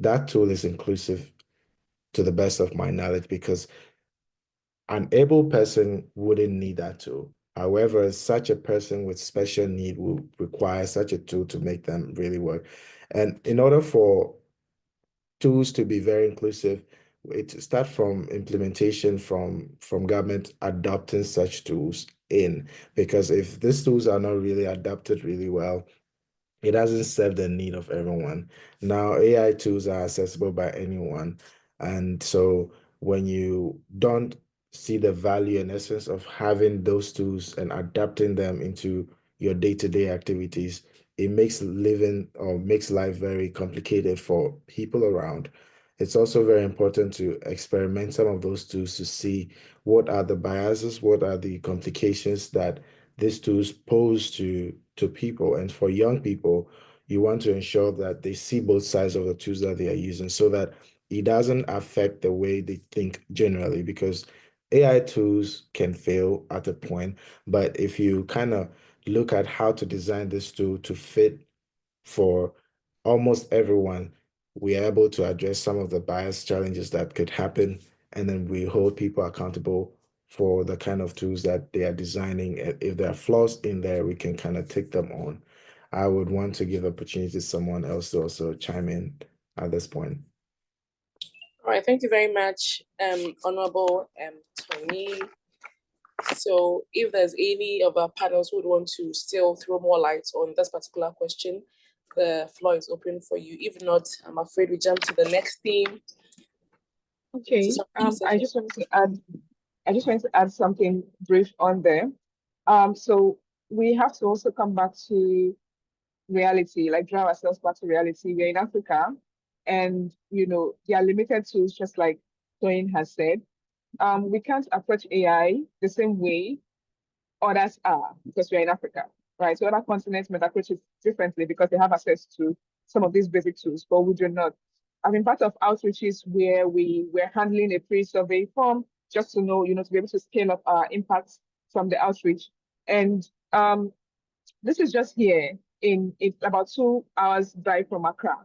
That tool is inclusive to the best of my knowledge because an able person wouldn't need that tool. However, such a person with special need will require such a tool to make them really work. And in order for tools to be very inclusive, it starts from implementation from government adopting such tools in, because if these tools are not really adapted really well, it doesn't serve the need of everyone. Now, AI tools are accessible by anyone. And so when you don't see the value and essence of having those tools and adapting them into your day-to-day activities, it makes living or makes life very complicated for people around. It's also very important to experiment some of those tools to see what are the biases, what are the complications that these tools pose to people. And for young people, you want to ensure that they see both sides of the tools that they are using so that it doesn't affect the way they think generally, because AI tools can fail at a point. But if you kind of look at how to design this tool to fit for almost everyone, we are able to address some of the bias challenges that could happen. And then we hold people accountable for the kind of tools that they are designing. If there are flaws in there, we can kind of take them on. I would want to give opportunity to someone else to also chime in at this point. All right, thank you very much, Honorable Tony. So if there's any of our panels who would want to still throw more light on this particular question, the floor is open for you. If not, I'm afraid we jump to the next theme. Okay, I just wanted to add something brief on there. So we have to also come back to reality, like drive ourselves back to reality. We're in Africa, and there are limited tools, just like Toyin has said. We can't approach AI the same way others are because we're in Africa, right? So other continents might approach it differently because they have access to some of these basic tools, but we do not. I've been part of outreaches where we were handling a pre-survey form just to know, to be able to scale up our impacts from the outreach. And this is just here in about 2 hours drive from Accra,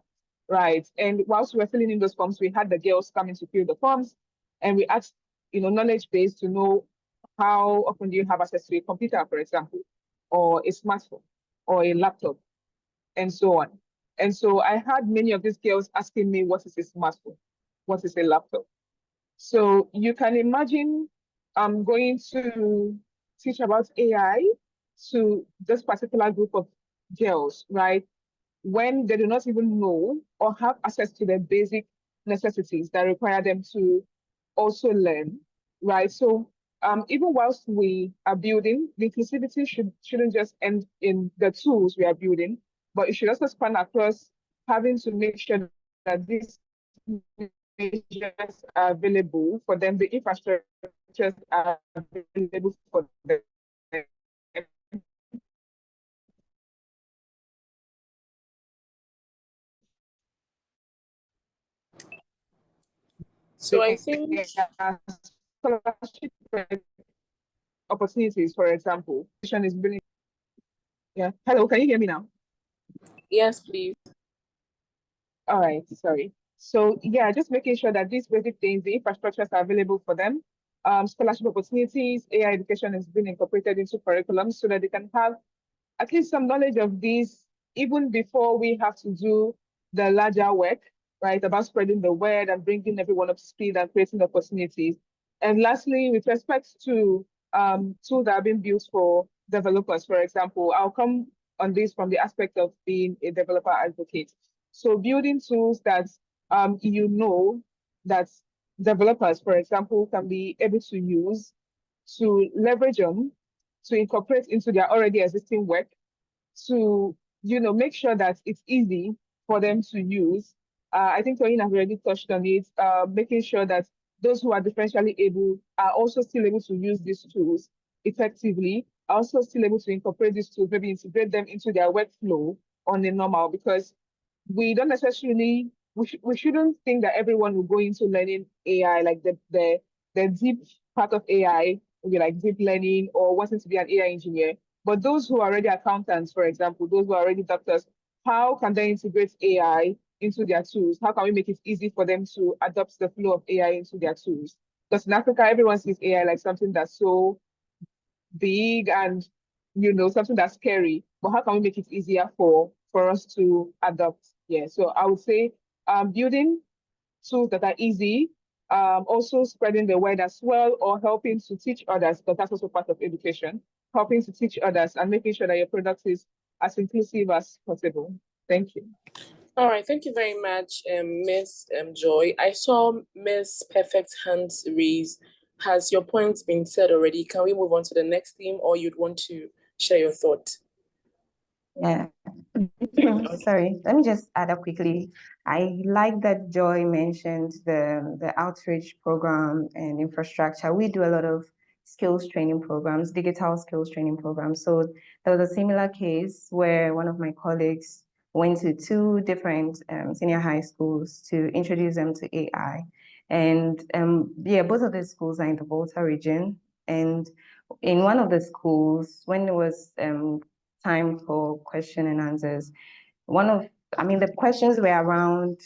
right? And whilst we were filling in those forms, we had the girls coming to fill the forms, and we asked, knowledge base to know how often do you have access to a computer, for example, or a smartphone, or a laptop, and so on. And so I had many of these girls asking me, what is a smartphone? What is a laptop? So you can imagine I'm going to teach about AI to this particular group of girls, right? When they do not even know or have access to the basic necessities that require them to also learn, right? So even whilst we are building, the inclusivity shouldn't just end in the tools we are building, but it should also span across having to make sure that these measures are available for them, the infrastructures are available for them. So I think scholarship opportunities, for example, is building. Yeah. Hello, can you hear me now? yes, please. All right, sorry. So yeah, just making sure that these basic things, the infrastructures are available for them. Scholarship opportunities, AI education is being incorporated into curriculum so that they can have at least some knowledge of these even before we have to do the larger work, right, about spreading the word and bringing everyone up to speed and creating opportunities. And lastly, with respect to tools that are being built for developers, for example, I'll come on this from the aspect of being a developer advocate. So building tools that that developers, for example, can be able to use to leverage them, to incorporate into their already existing work, to make sure that it's easy for them to use. I think Toyin has already touched on it, making sure that those who are differentially able are also still able to use these tools effectively, are also still able to incorporate these tools, maybe integrate them into their workflow on a normal, because we don't necessarily we shouldn't think that everyone will go into learning AI, like the deep part of AI, will be like deep learning or wanting to be an AI engineer. But those who are already accountants, for example, those who are already doctors, how can they integrate AI into their tools? How can we make it easy for them to adopt the flow of AI into their tools? Because in Africa, everyone sees AI like something that's so big and something that's scary. But how can we make it easier for us to adopt? Yeah, so I would say building tools that are easy, also spreading the word as well, or helping to teach others, because that's also part of education, helping to teach others and making sure that your product is as inclusive as possible. Thank you. All right, thank you very much, Miss Joy. I saw Miss Perfect hands raised. Has your point been said already? Can we move on to the next theme, or you'd want to share your thought? Yeah. Sorry, let me just add up quickly. I like that Joy mentioned the outreach program and infrastructure. We do a lot of skills training programs, digital skills training programs. So there was a similar case where one of my colleagues went to 2 different senior high schools to introduce them to AI. And yeah, both of the schools are in the Volta region. And in one of the schools, when there was time for question and answers, the questions were around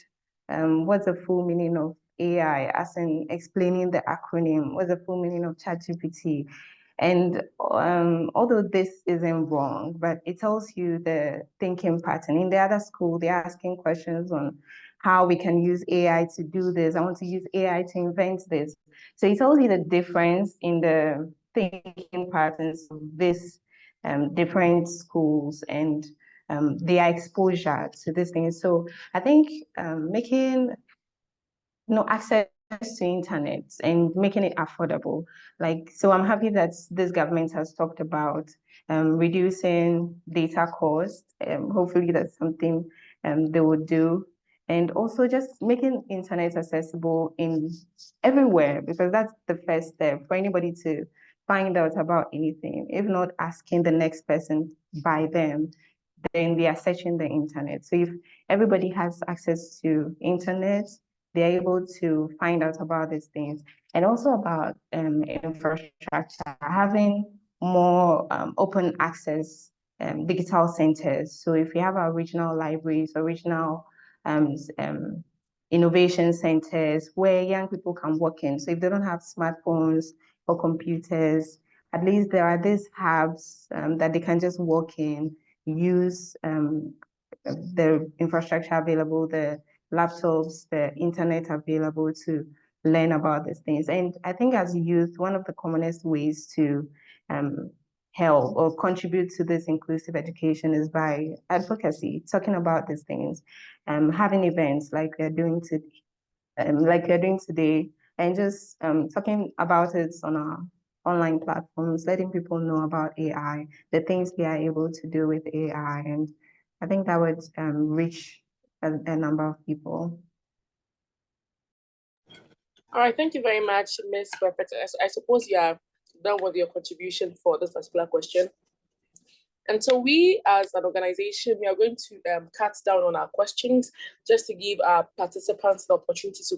what's the full meaning of AI, as in explaining the acronym, what's the full meaning of ChatGPT. And although this isn't wrong, but it tells you the thinking pattern. In the other school, they're asking questions on how we can use AI to do this. I want to use AI to invent this. So it tells you the difference in the thinking patterns of this different schools and their exposure to these things. So I think making access to internet and making it affordable. So I'm happy that this government has talked about reducing data costs. Hopefully that's something they would do. And also just making internet accessible in everywhere, because that's the first step for anybody to find out about anything. If not asking the next person by them, then they are searching the internet. So if everybody has access to internet, they're able to find out about these things. And also about infrastructure, having more open access digital centers. So if we have our regional libraries or regional innovation centers where young people can walk in. So if they don't have smartphones or computers, at least there are these hubs that they can just walk in, use the infrastructure available, the laptops, the internet available to learn about these things. And I think as youth, one of the commonest ways to help or contribute to this inclusive education is by advocacy, talking about these things, having events like we're doing today, and just talking about it on our online platforms, letting people know about AI, the things we are able to do with AI. And I think that would reach a number of people. All right, thank you very much, Ms. Perfect. I suppose you are done with your contribution for this particular question. And so we, as an organization, we are going to cut down on our questions just to give our participants the opportunity to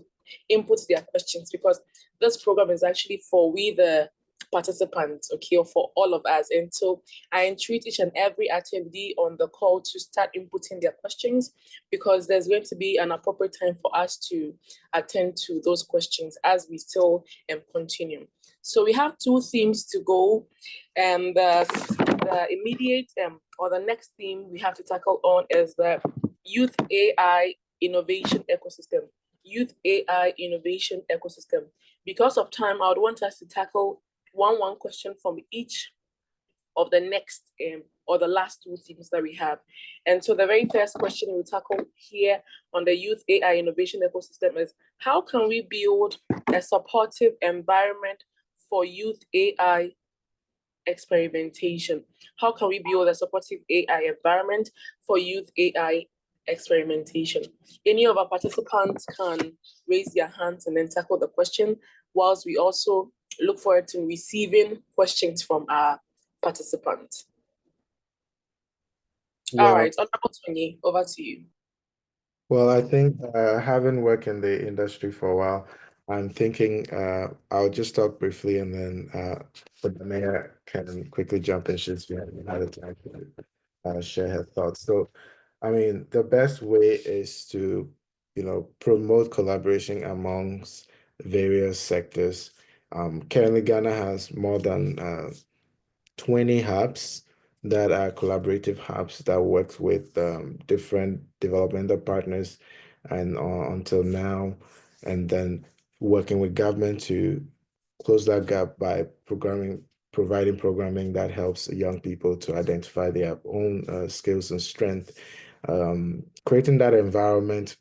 input their questions, because this program is actually for we, the participants, okay, or for all of us. And so I entreat each and every attendee on the call to start inputting their questions, because there's going to be an appropriate time for us to attend to those questions as we still continue. So we have 2 themes to go, and the immediate or the next theme we have to tackle on is the Youth AI Innovation Ecosystem. Youth AI Innovation Ecosystem. Because of time, I would want us to tackle one question from each of the next or the last 2 themes that we have. And so the very first question we'll tackle here on the Youth AI Innovation Ecosystem is, how can we build a supportive environment for youth AI experimentation? How can we build a supportive AI environment for youth AI experimentation? Any of our participants can raise their hands and then tackle the question, whilst we also look forward to receiving questions from our participants. Well, all right, Honorable Tony, over to you. Well, I think having worked in the industry for a while, I'm thinking I'll just talk briefly and then the mayor can quickly jump in. She's had a time to share her thoughts. So, I mean, the best way is to, promote collaboration amongst various sectors. Currently, Ghana has more than 20 hubs that are collaborative hubs that works with different developmental partners and until now, and then working with government to close that gap by providing programming that helps young people to identify their own skills and strength. Creating that environment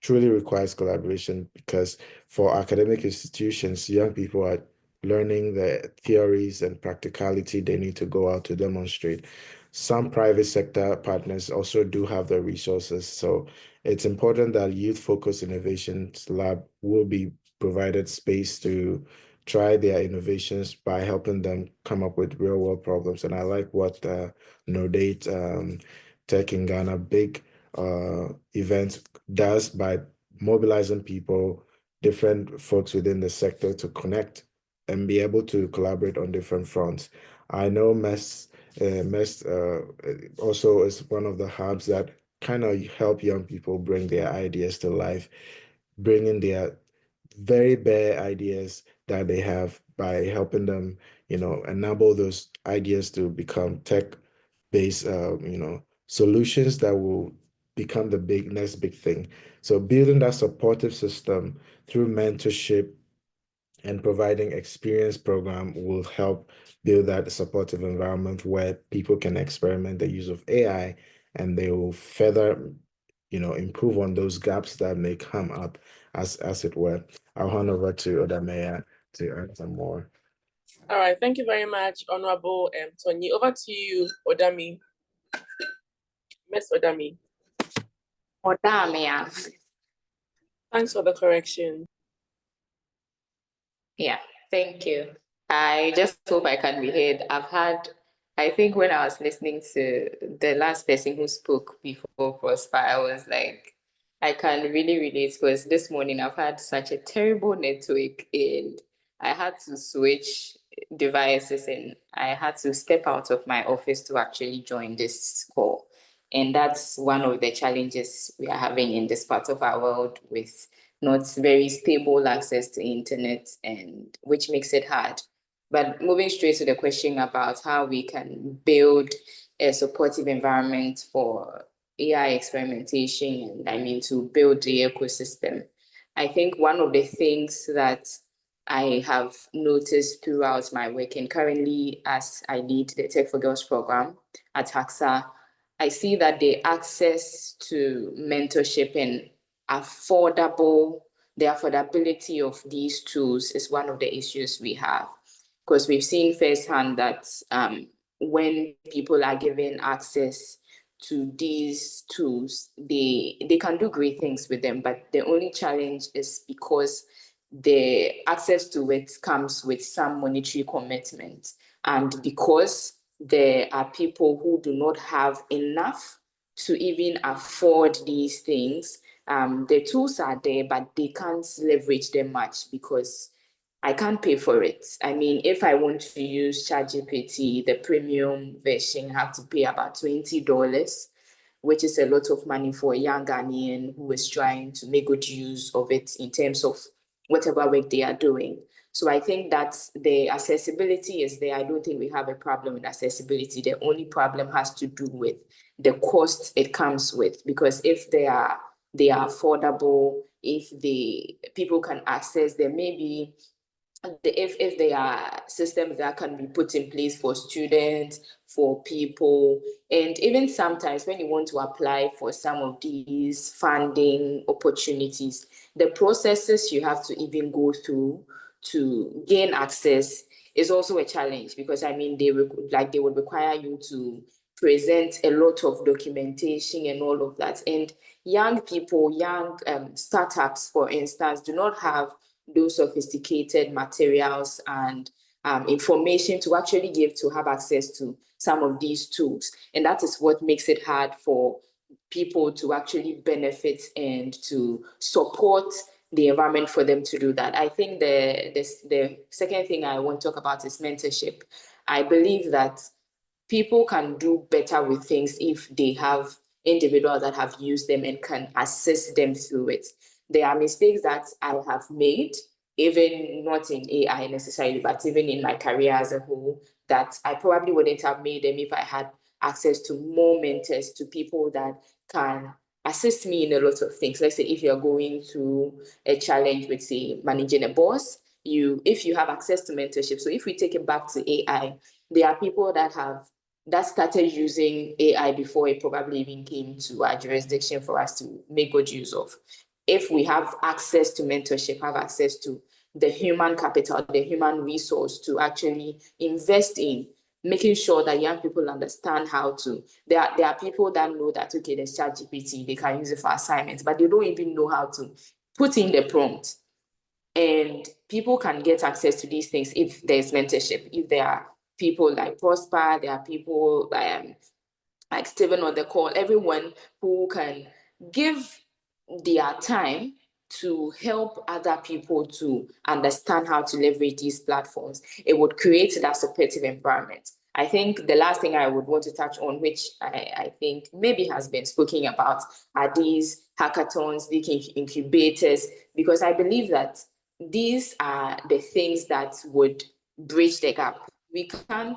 truly requires collaboration because for academic institutions, young people are learning the theories and practicality they need to go out to demonstrate. Some private sector partners also do have the resources. So it's important that youth-focused innovations lab will be provided space to try their innovations by helping them come up with real-world problems. And I like what Nodate Tech in Ghana big event does by mobilizing people, different folks within the sector to connect and be able to collaborate on different fronts. I know MEST also is one of the hubs that kind of help young people bring their ideas to life, bringing their very bare ideas that they have by helping them, enable those ideas to become tech-based, solutions that will become the next big thing. So building that supportive system through mentorship and providing experience program will help build that supportive environment where people can experiment the use of AI and they will further, improve on those gaps that may come up as it were. I'll hand over to Odamea to add some more. All right, thank you very much, Honorable Tony. Over to you, Odami. Miss Odami. Odamia. Thanks for the correction. Yeah, thank you. I just hope I can be heard. I think when I was listening to the last person who spoke before Prosper, I was like, I can really relate because this morning I've had such a terrible network and I had to switch devices and I had to step out of my office to actually join this call. And that's one of the challenges we are having in this part of our world with not very stable access to internet, and which makes it hard. But moving straight to the question about how we can build a supportive environment for AI experimentation, and I mean to build the ecosystem. I think one of the things that I have noticed throughout my work, and currently as I lead the Tech for Girls program at AXA, I see that the access to mentorship and the affordability of these tools is one of the issues we have. Because we've seen firsthand that when people are given access to these tools, they can do great things with them. But the only challenge is because the access to it comes with some monetary commitment. And because there are people who do not have enough to even afford these things, the tools are there, but they can't leverage them much because I can't pay for it. I mean, if I want to use ChatGPT, the premium version, I have to pay about $20, which is a lot of money for a young Ghanaian who is trying to make good use of it in terms of whatever work they are doing. So I think that the accessibility is there. I don't think we have a problem with accessibility. The only problem has to do with the cost it comes with, because if they are affordable, if the people can access them, maybe if there are systems that can be put in place for students, for people, and even sometimes when you want to apply for some of these funding opportunities, the processes you have to even go through to gain access is also a challenge, because I mean they would require you to present a lot of documentation and all of that. And young people, startups, for instance, do not have those sophisticated materials and information to actually give to have access to some of these tools. And that is what makes it hard for people to actually benefit and to support the environment for them to do that. I think the second thing I want to talk about is mentorship. I believe that people can do better with things if they have individuals that have used them and can assist them through it. There are mistakes that I have made, even not in AI necessarily, but even in my career as a whole, that I probably wouldn't have made them if I had access to more mentors, to people that can assist me in a lot of things. Let's say if you're going through a challenge with, say, managing a boss, if you have access to mentorship. So if we take it back to AI, there are people that started using AI before it probably even came to our jurisdiction for us to make good use of. If we have access to mentorship, have access to the human capital, the human resource to actually invest in making sure that young people understand how to. There are people that know that, okay, there's ChatGPT, they can use it for assignments, but they don't even know how to put in the prompt. And people can get access to these things if there's mentorship. If there are people like Prosper, there are people like Stephen on the call, everyone who can give their time to help other people to understand how to leverage these platforms, it would create that supportive environment. I think the last thing I would want to touch on, which I think maybe has been spoken about, are these hackathons, these incubators, because I believe that these are the things that would bridge the gap. We can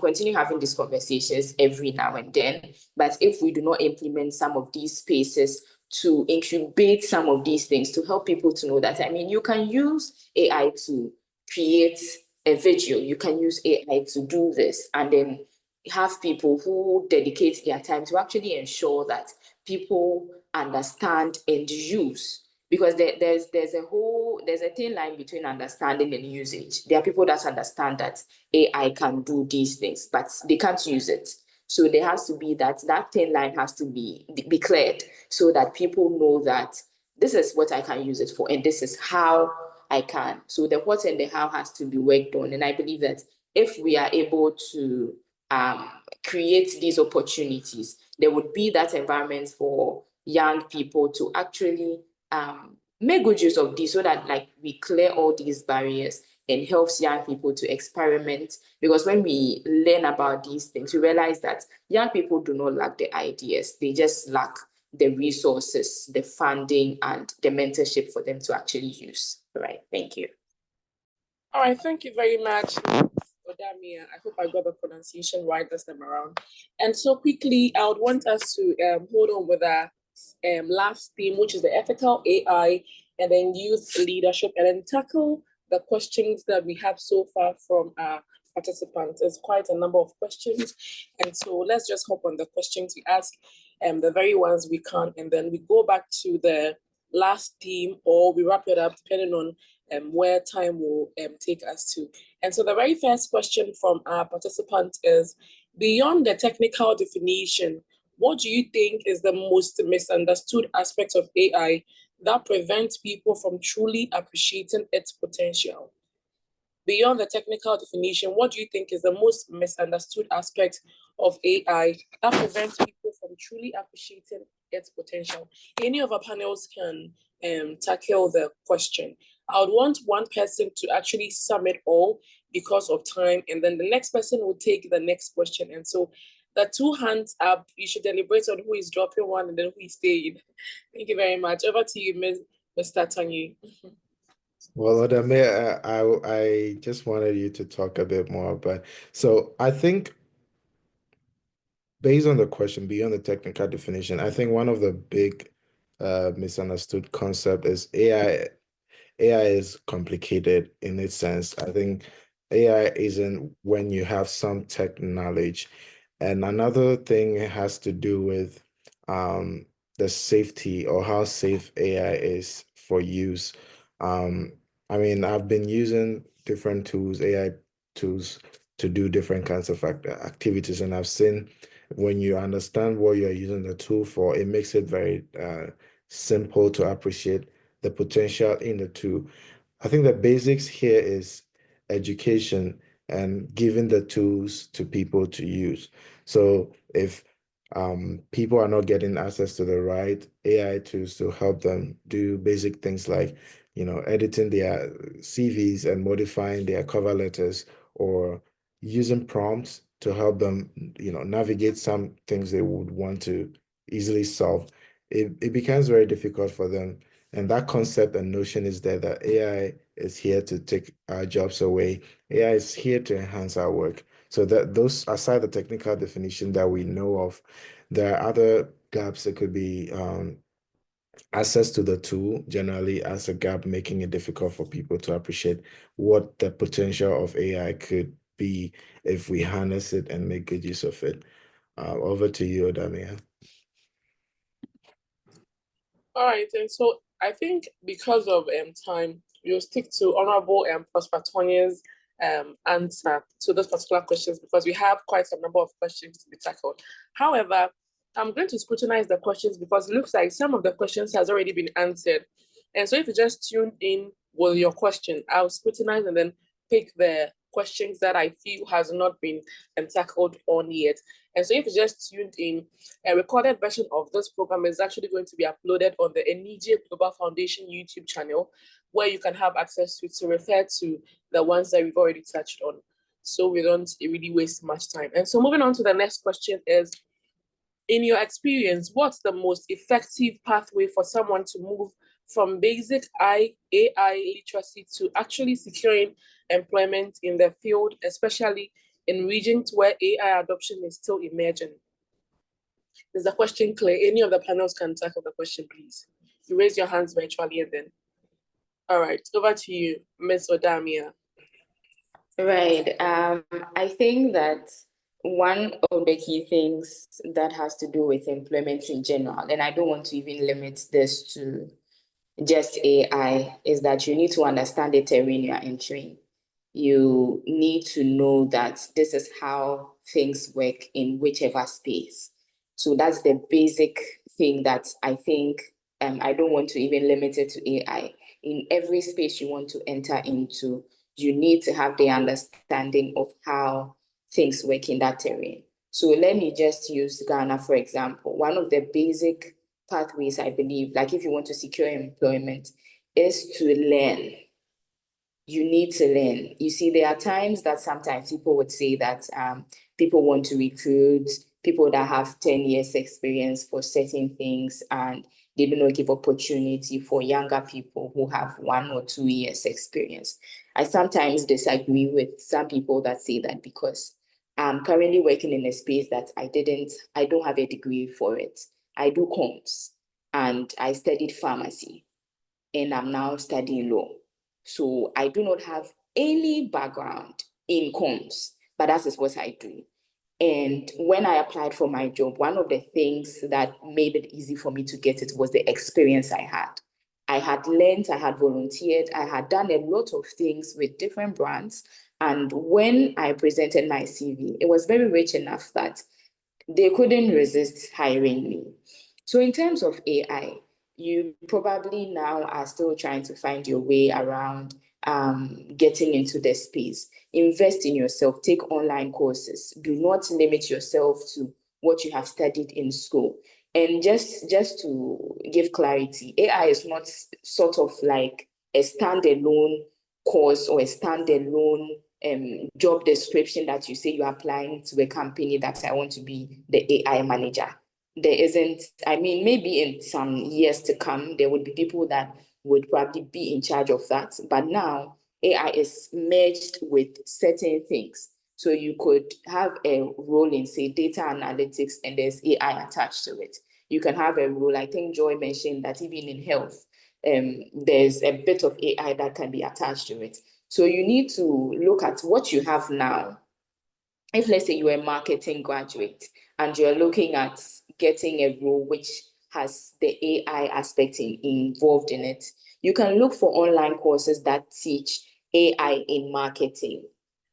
continue having these conversations every now and then, but if we do not implement some of these spaces to incubate some of these things, to help people to know that, I mean, you can use AI to create a video, you can use AI to do this, and then have people who dedicate their time to actually ensure that people understand and use. Because there's a thin line between understanding and usage. There are people that understand that AI can do these things, but they can't use it. So there has to be that thin line has to be cleared so that people know that this is what I can use it for and this is how I can. So the what and the how has to be worked on. And I believe that if we are able to create these opportunities, there would be that environment for young people to actually make good use of this, so that like we clear all these barriers and helps young people to experiment. Because when we learn about these things, we realize that young people do not lack the ideas, they just lack the resources, the funding, and the mentorship for them to actually use. All right, thank you. All right, thank you very much, Odamia. I hope I got the pronunciation right this time around. And so quickly, I would want us to hold on with our last theme, which is the ethical AI, and then youth leadership, and then tackle the questions that we have so far from our participants. There's quite a number of questions, and so let's just hop on the questions we ask, the very ones we can, and then we go back to the last theme, or we wrap it up depending on where time will take us to. And so the very first question from our participant is, beyond the technical definition, what do you think is the most misunderstood aspect of AI that prevents people from truly appreciating its potential? Beyond the technical definition, what do you think is the most misunderstood aspect of AI that prevents people from truly appreciating its potential? Any of our panels can tackle the question. I would want one person to actually sum it all because of time, and then the next person will take the next question. And so the two hands up, you should deliberate on who is dropping one and then who is staying. Thank you very much. Over to you, Mr. Tanyi. Well, Odame, I just wanted you to talk a bit more, but so I think based on the question, beyond the technical definition, I think one of the big misunderstood concept is AI. AI is complicated in its sense. I think AI isn't when you have some tech knowledge. And another thing has to do with the safety or how safe AI is for use. I mean, I've been using different tools, AI tools, to do different kinds of activities, and I've seen when you understand what you're using the tool for, it makes it very simple to appreciate the potential in the tool. I think the basics here is education and giving the tools to people to use. So if People are not getting access to the right AI tools to help them do basic things like, editing their CVs and modifying their cover letters, or using prompts to help them, navigate some things they would want to easily solve. It becomes very difficult for them. And that concept and notion is there that AI is here to take our jobs away. AI is here to enhance our work. So that those, aside the technical definition that we know of, there are other gaps that could be access to the tool generally as a gap, making it difficult for people to appreciate what the potential of AI could be if we harness it and make good use of it. Over to you, Odamia. All right, and so I think because of time, we'll stick to Honorable Prosper Tonye's answer to those particular questions, because we have quite a number of questions to be tackled. However, I'm going to scrutinize the questions because it looks like some of the questions has already been answered. And so if you just tuned in with your question, I'll scrutinize and then pick the questions that I feel has not been tackled on yet. And so if you just tuned in, a recorded version of this program is actually going to be uploaded on the Anijie Global Foundation YouTube channel, where you can have access to refer to the ones that we've already touched on, so we don't really waste much time. And so moving on to the next question is, in your experience, what's the most effective pathway for someone to move from basic AI literacy to actually securing employment in the field, especially in regions where AI adoption is still emerging? Is the question clear? Any of the panels can tackle the question, please. You raise your hands virtually and then. All right, over to you, Ms. Odamia. Right. I think that one of the key things that has to do with employment in general, and I don't want to even limit this to just AI, is that you need to understand the terrain you are entering. You need to know that this is how things work in whichever space. So that's the basic thing that I think I don't want to even limit it to AI. In every space you want to enter into, you need to have the understanding of how things work in that terrain. So let me just use Ghana, for example. One of the basic pathways, I believe, like if you want to secure employment, is to learn. You need to learn. You see, there are times that sometimes people would say that people want to recruit people that have 10 years experience for certain things, and they do not give opportunity for younger people who have 1 or 2 years experience. I sometimes disagree with some people that say that, because I'm currently working in a space that I don't have a degree for it. I do comms and I studied pharmacy, and I'm now studying law. So I do not have any background in comms, but that is what I do. And when I applied for my job, one of the things that made it easy for me to get it was the experience I had. I had learned, I had volunteered, I had done a lot of things with different brands. And when I presented my CV, it was very rich enough that they couldn't resist hiring me. So in terms of AI, you probably now are still trying to find your way around getting into the space. Invest in yourself, take online courses. Do not limit yourself to what you have studied in school. And just to give clarity, AI is not sort of like a standalone course or a standalone job description that you say you're applying to a company that I want to be the AI manager. There isn't, I mean, maybe in some years to come, there would be people that would probably be in charge of that. But now AI is merged with certain things. So you could have a role in, say, data analytics, and there's AI attached to it. You can have a role, I think Joy mentioned that even in health, there's a bit of AI that can be attached to it. So you need to look at what you have now. If, let's say, you're a marketing graduate and you're looking at getting a role which has the AI aspect involved in it, you can look for online courses that teach AI in marketing.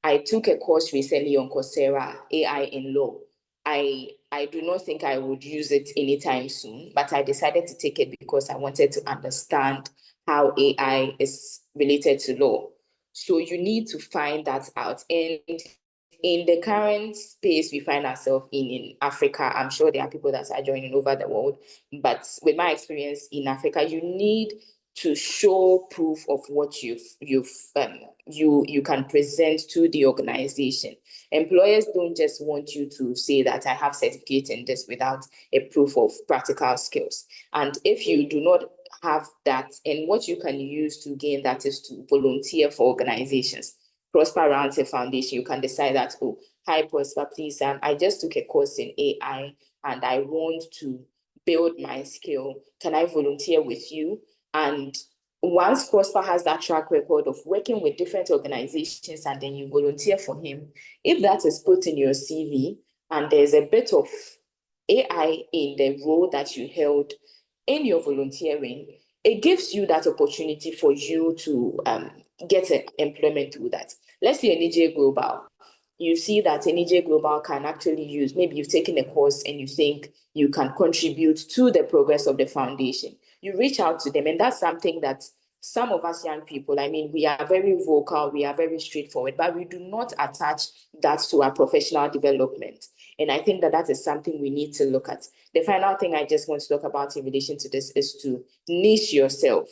I took a course recently on Coursera, AI in law. I do not think I would use it anytime soon, but I decided to take it because I wanted to understand how AI is related to law. So you need to find that out. And in the current space we find ourselves in Africa, I'm sure there are people that are joining over the world, but with my experience in Africa, you need to show proof of what you can present to the organization. Employers don't just want you to say that I have certificate in this without a proof of practical skills. And if you do not have that, and what you can use to gain that is to volunteer for organizations. Prosper Roundtable Foundation, you can decide that, oh, hi Prosper, please, I just took a course in AI and I want to build my skill. Can I volunteer with you? And once Prosper has that track record of working with different organizations and then you volunteer for him, if that is put in your CV and there's a bit of AI in the role that you held in your volunteering, it gives you that opportunity for you to get employment through that. Let's say Anijie Global. You see that Anijie Global can actually use, maybe you've taken a course and you think you can contribute to the progress of the foundation. You reach out to them, and that's something that some of us young people, I mean, we are very vocal, we are very straightforward, but we do not attach that to our professional development. And I think that is something we need to look at. The final thing I just want to talk about in relation to this is to niche yourself.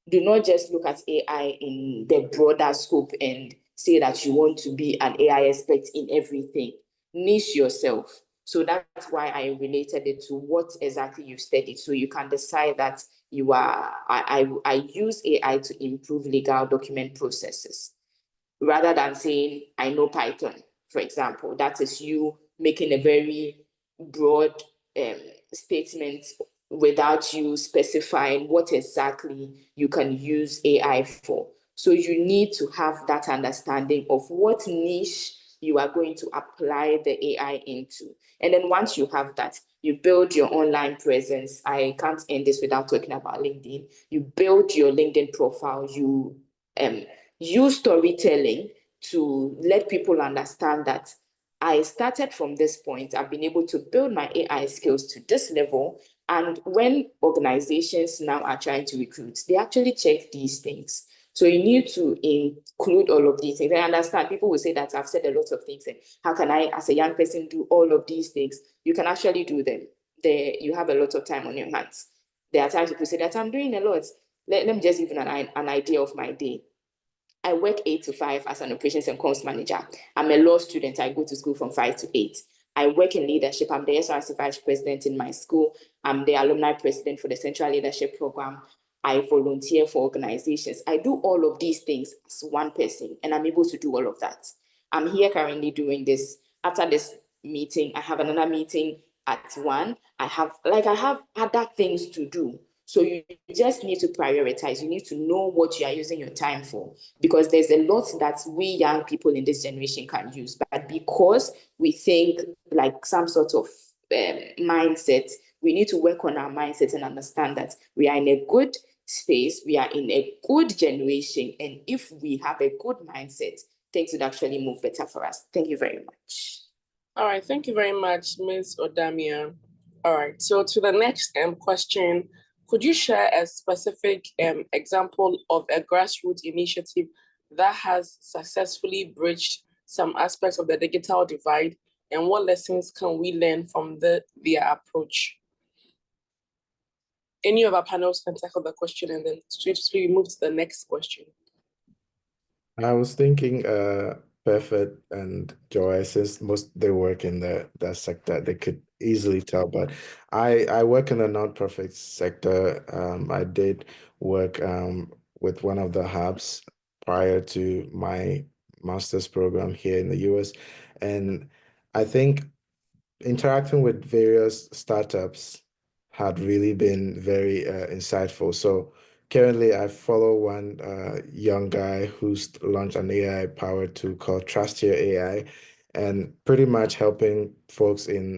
Do not just look at AI in the broader scope and say that you want to be an AI expert in everything. Niche yourself. So that's why I related it to what exactly you studied. So you can decide that I use AI to improve legal document processes, rather than saying I know Python, for example. That is you making a very broad statement without you specifying what exactly you can use AI for. So you need to have that understanding of what niche you are going to apply the AI into. And then once you have that, you build your online presence. I can't end this without talking about LinkedIn. You build your LinkedIn profile. You use storytelling to let people understand that I started from this point. I've been able to build my AI skills to this level. And when organizations now are trying to recruit, they actually check these things. So you need to include all of these things. I understand people will say that I've said a lot of things, and how can I, as a young person, do all of these things? You can actually do them. You have a lot of time on your hands. There are times people say that I'm doing a lot. Let me just give you an idea of my day. I work 8 to 5 as an operations and comms manager. I'm a law student. I go to school from 5 to 8. I work in leadership. I'm the SRC vice president in my school. I'm the alumni president for the Central Leadership Program. I volunteer for organizations. I do all of these things as one person, and I'm able to do all of that. I'm here currently doing this. After this meeting, I have another meeting at 1. I have other things to do. So you just need to prioritize. You need to know what you are using your time for, because there's a lot that we young people in this generation can use. But because we think like some sort of mindset, we need to work on our mindset and understand that we are in a good space, we are in a good generation, and if we have a good mindset, things would actually move better for us. Thank you very much. All right, thank you very much, Ms. Odamia. All right, so to the next question, could you share a specific example of a grassroots initiative that has successfully bridged some aspects of the digital divide, and what lessons can we learn from their approach? Any of our panels can tackle the question, and then swiftly move to the next question. I was thinking Perfect and Joy, since they work in that sector, they could easily tell. But I work in the nonprofit sector. I did work with one of the hubs prior to my master's program here in the US. And I think interacting with various startups had really been very insightful. So currently, I follow one young guy who's launched an AI-powered tool called Trust Your AI, and pretty much helping folks in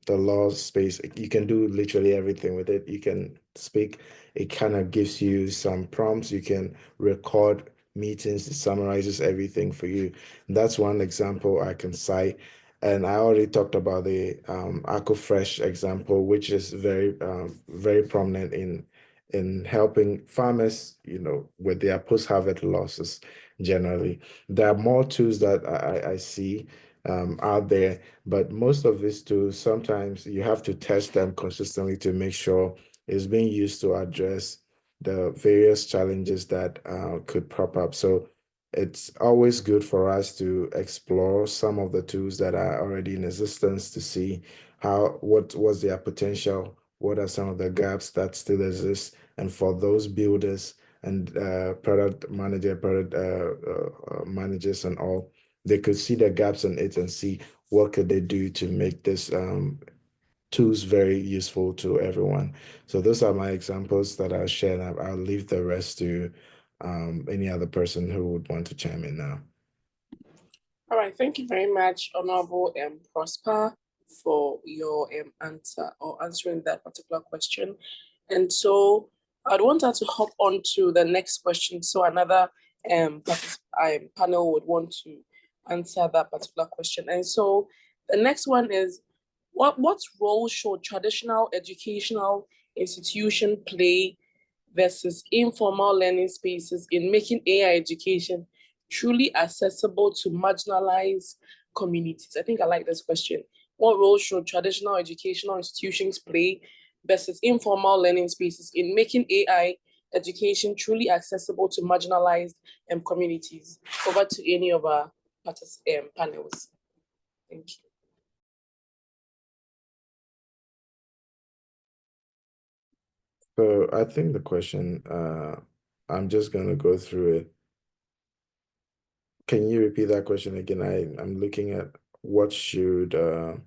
the law space. You can do literally everything with it. You can speak. It kind of gives you some prompts. You can record meetings. It summarizes everything for you. That's one example I can cite. And I already talked about the AcoFresh example, which is very, very prominent in helping farmers, with their post-harvest losses generally. There are more tools that I see. out there, but most of these tools, sometimes you have to test them consistently to make sure it's being used to address the various challenges that could pop up. So it's always good for us to explore some of the tools that are already in existence to see what was their potential, what are some of the gaps that still exist, and for those builders and product managers and all, they could see the gaps in it and see what could they do to make this tools very useful to everyone. So those are my examples that I'll share, and I'll leave the rest to any other person who would want to chime in now. All right, thank you very much, Honorable Prosper, for your answer or answering that particular question. And so I'd want her to hop on to the next question. So another panel would want to answer that particular question. And so the next one is, what role should traditional educational institution play versus informal learning spaces in making AI education truly accessible to marginalized communities? I think I like this question. What role should traditional educational institutions play versus informal learning spaces in making AI education truly accessible to marginalized communities? Over to any of our panels. Thank you. So I think the question, I'm just going to go through it. Can you repeat that question again? I'm looking at what should, trying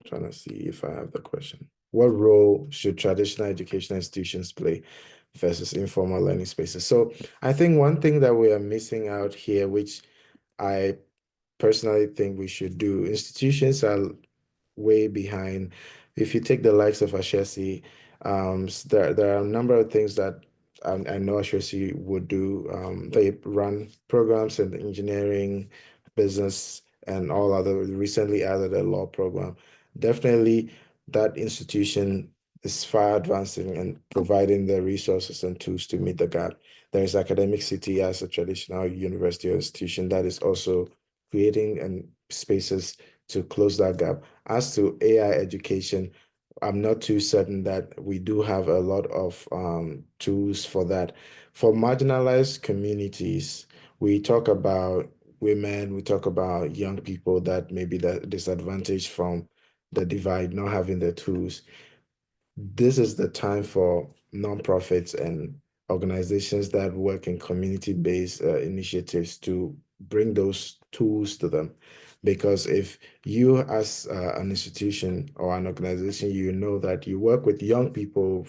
to see if I have the question. What role should traditional educational institutions play versus informal learning spaces? So I think one thing that we are missing out here, which I personally think we should do, institutions are way behind. If you take the likes of Ashesi, there are a number of things that I know Ashesi would do. They run programs in engineering, business, and all other. Recently added a law program. Definitely, that institution is far advancing and providing the resources and tools to meet the gap. There is Academic City as a traditional university or institution that is also creating spaces to close that gap. As to AI education, I'm not too certain that we do have a lot of tools for that. For marginalized communities, we talk about women, we talk about young people that may be disadvantaged from the divide, not having the tools. This is the time for nonprofits and organizations that work in community-based initiatives to bring those tools to them. Because if you as an institution or an organization, you know that you work with young people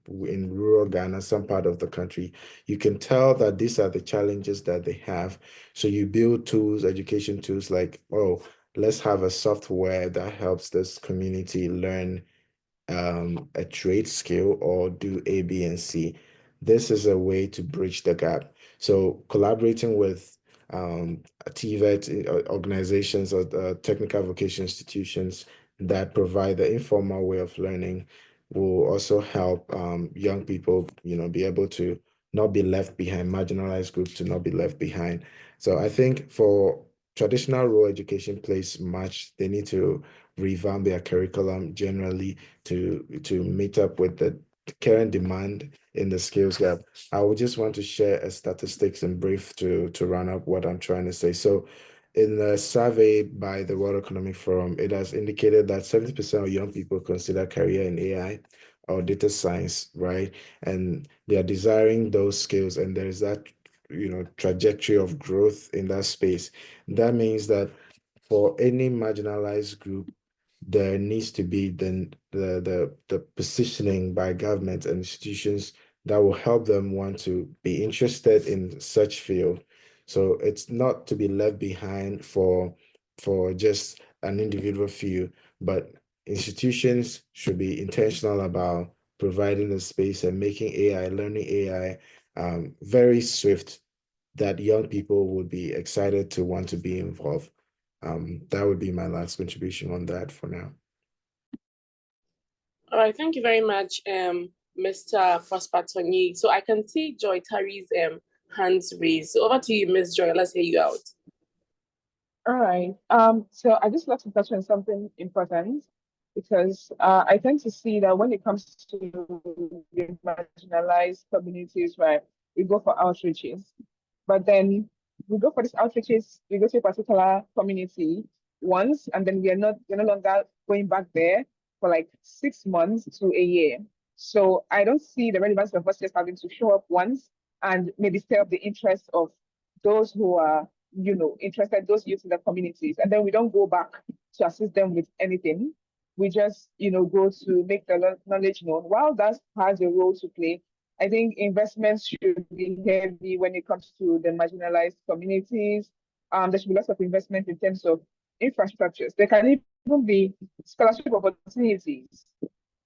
in rural Ghana, some part of the country, you can tell that these are the challenges that they have. So you build tools, education tools like, oh, let's have a software that helps this community learn a trade skill or do A, B, and C. This is a way to bridge the gap. So collaborating with TVET organizations or technical vocation institutions that provide the informal way of learning will also help young people, be able to not be left behind, marginalized groups to not be left behind. So I think for traditional rural education plays much, they need to revamp their curriculum generally to meet up with the current demand in the skills gap. I would just want to share a statistics in brief to run up what I'm trying to say. So in a survey by the World Economic Forum, it has indicated that 70% of young people consider career in AI or data science, right? And they are desiring those skills, and there is that trajectory of growth in that space. That means that for any marginalized group, there needs to be the positioning by government and institutions that will help them want to be interested in such field. So it's not to be left behind for just an individual few, but institutions should be intentional about providing the space and making AI, learning AI very swift, that young people would be excited to want to be involved. That would be my last contribution on that for now. All right, thank you very much, Mr. Prosper Tonyi. So I can see Joy Tari's hands raised. So over to you, Ms. Joy. Let's hear you out. All right. So I just like to touch on something important because I tend to see that when it comes to the marginalized communities, right, we go for outreaches, but then we go for these outreaches, we go to a particular community once, and then we're no longer going back there for like 6 months to a year. So I don't see the relevance of us just having to show up once and maybe stir up the interest of those who are interested, those youth in the communities. And then we don't go back to assist them with anything. We just, go to make the knowledge known. While that has a role to play, I think investments should be heavy when it comes to the marginalized communities. There should be lots of investment in terms of infrastructures. There can even be scholarship opportunities.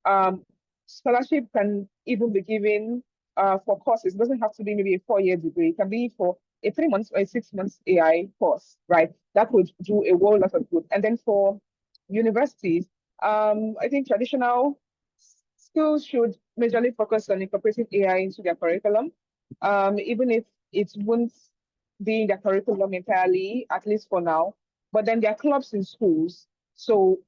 Um, Scholarship can even be given for courses. It doesn't have to be maybe a 4-year degree. It can be for a 3 months or a 6 months AI course, right? That would do a whole lot of good. And then for universities, I think traditional schools should majorly focus on incorporating AI into their curriculum, even if it won't be in their curriculum entirely, at least for now. But then there are clubs in schools, so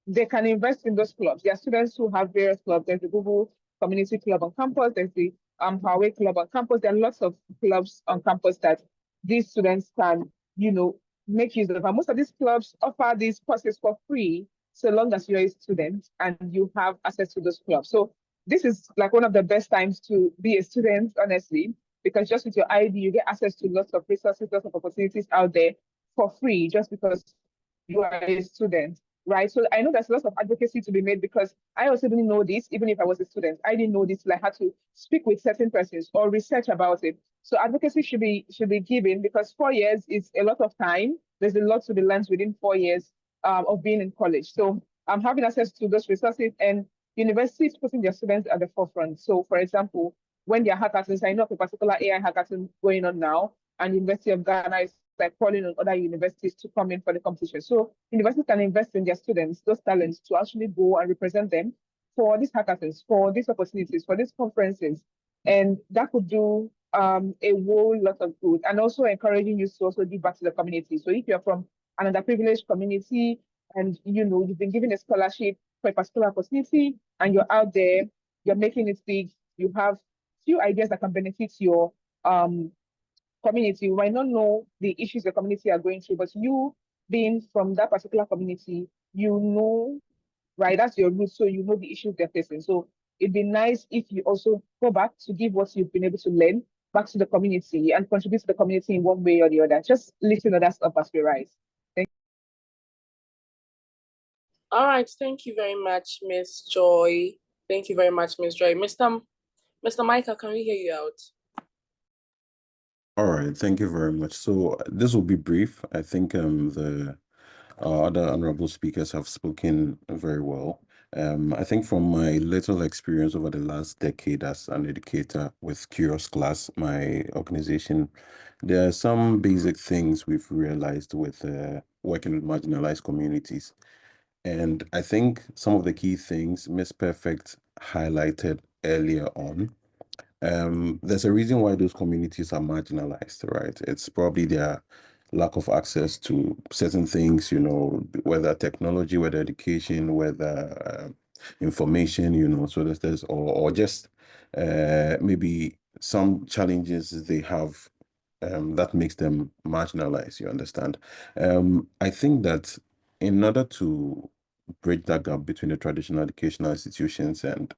they can invest in those clubs. There are students who have various clubs. There's the Google Community Club on campus. There's the Huawei Club on campus. There are lots of clubs on campus that these students can, make use of. And most of these clubs offer these courses for free, so long as you're a student and you have access to those clubs. So this is like one of the best times to be a student, honestly, because just with your ID, you get access to lots of resources, lots of opportunities out there for free, just because you are a student, right? So I know there's lots of advocacy to be made because I also didn't know this, even if I was a student. I didn't know this till I had to speak with certain persons or research about it. So advocacy should be given because 4 years is a lot of time. There's a lot to be learned within 4 years of being in college. So I'm having access to those resources and universities putting their students at the forefront. So for example, when there are hackathons, I know of a particular AI hackathon going on now, and University of Ghana is like calling on other universities to come in for the competition. So universities can invest in their students, those talents, to actually go and represent them for these hackathons, for these opportunities, for these conferences. And that could do a whole lot of good, and also encouraging you to also give back to the community. So if you're from an underprivileged community and you've been given a scholarship for a particular opportunity and you're out there, you're making it big, you have few ideas that can benefit your community. You might not know the issues the community are going through, but you being from that particular community, right, that's your root, so you know the issues they're facing. So it'd be nice if you also go back to give what you've been able to learn back to the community and contribute to the community in one way or the other. Just lifting other stuff as we rise. Thank All right, thank you very much, Miss Joy. Thank you very much, Miss Joy. Mr. Micah, can we hear you out? All right, thank you very much. So this will be brief. I think the other honorable speakers have spoken very well. I think from my little experience over the last decade as an educator with Curious Class, my organization, there are some basic things we've realized with working with marginalized communities. And I think some of the key things Miss Perfect highlighted earlier on, there's a reason why those communities are marginalized, right? It's probably their lack of access to certain things, whether technology, whether education, whether information, so there's or just maybe some challenges they have that makes them marginalized, you understand? I think that in order to bridge that gap between the traditional educational institutions and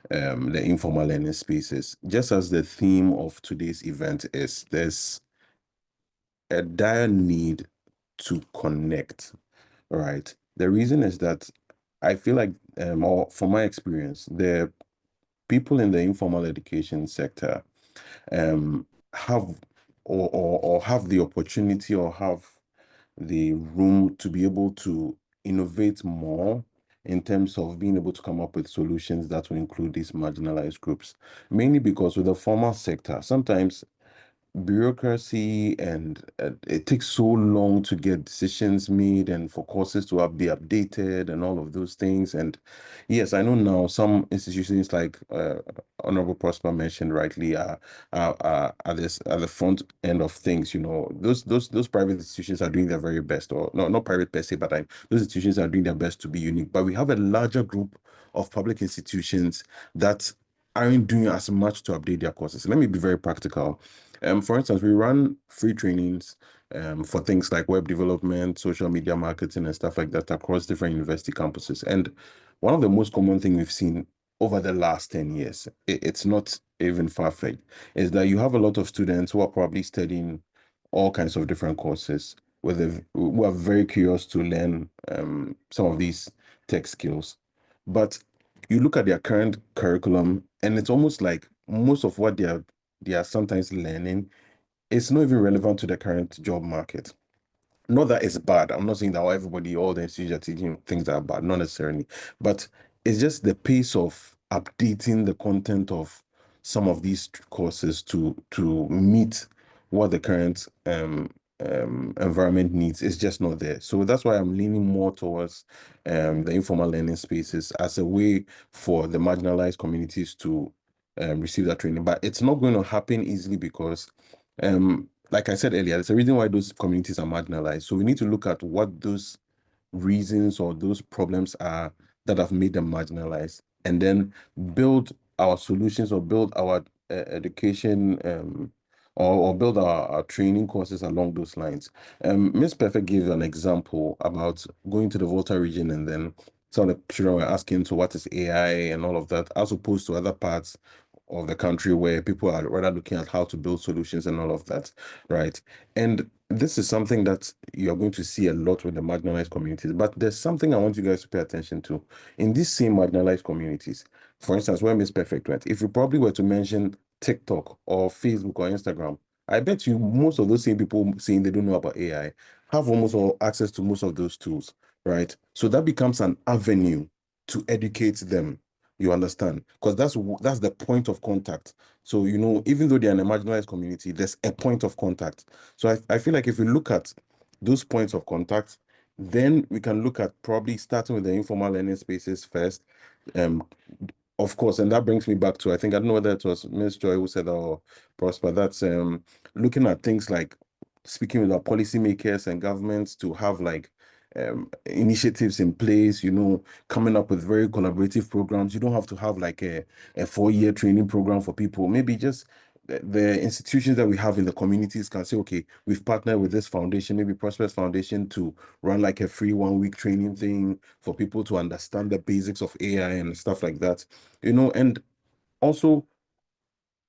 the informal learning spaces, just as the theme of today's event is, there's a dire need to connect, right? The reason is that I feel like, or from my experience, the people in the informal education sector have or have the opportunity or have the room to be able to innovate more in terms of being able to come up with solutions that will include these marginalized groups. Mainly because with the formal sector, sometimes bureaucracy, and it takes so long to get decisions made and for courses to be updated and all of those things. And yes, I know now some institutions like Honorable Prosper mentioned rightly are at the front end of things. You know, those private institutions are doing their very best, or not private per se, but those institutions are doing their best to be unique. But we have a larger group of public institutions that aren't doing as much to update their courses. Let me be very practical. For instance, we run free trainings for things like web development, social media marketing, and stuff like that across different university campuses. And one of the most common things we've seen over the last 10 years, it's not even far-fetched, is that you have a lot of students who are probably studying all kinds of different courses who are very curious to learn some of these tech skills. But you look at their current curriculum, and it's almost like most of what they are sometimes learning is not even relevant to the current job market. Not that it's bad. I'm not saying that all the institutions are teaching things that are bad, not necessarily. But it's just the pace of updating the content of some of these courses to meet what the current environment needs is just not there. So that's why I'm leaning more towards the informal learning spaces as a way for the marginalized communities to receive that training. But it's not going to happen easily because like I said earlier, there's a reason why those communities are marginalized. So we need to look at what those reasons or those problems are that have made them marginalized, and then build our solutions or build our education or build our training courses along those lines. Ms. Perfect gave an example about going to the Volta region, and then some of the children were asking, so what is AI and all of that, as opposed to other parts of the country where people are rather looking at how to build solutions and all of that, right? And this is something that you're going to see a lot with the marginalized communities. But there's something I want you guys to pay attention to. In these same marginalized communities, for instance, where Miss Perfect went, if you probably were to mention TikTok or Facebook or Instagram, I bet you most of those same people saying they don't know about AI have almost all access to most of those tools, right? So that becomes an avenue to educate them. You understand? Because that's the point of contact. So, you know, even though they're in a marginalized community, there's a point of contact. So I feel like if we look at those points of contact, then we can look at probably starting with the informal learning spaces first. Um, of course, and that brings me back to, I don't know whether it was Ms. Joy who said that or Prosper, that's looking at things like speaking with our policymakers and governments to have like initiatives in place, you know, coming up with very collaborative programs. You don't have to have like a 4-year training program for people. Maybe just the institutions that we have in the communities can say, okay, we've partnered with this foundation, maybe Prosperous Foundation, to run like a free 1-week training thing for people to understand the basics of AI and stuff like that, you know, and also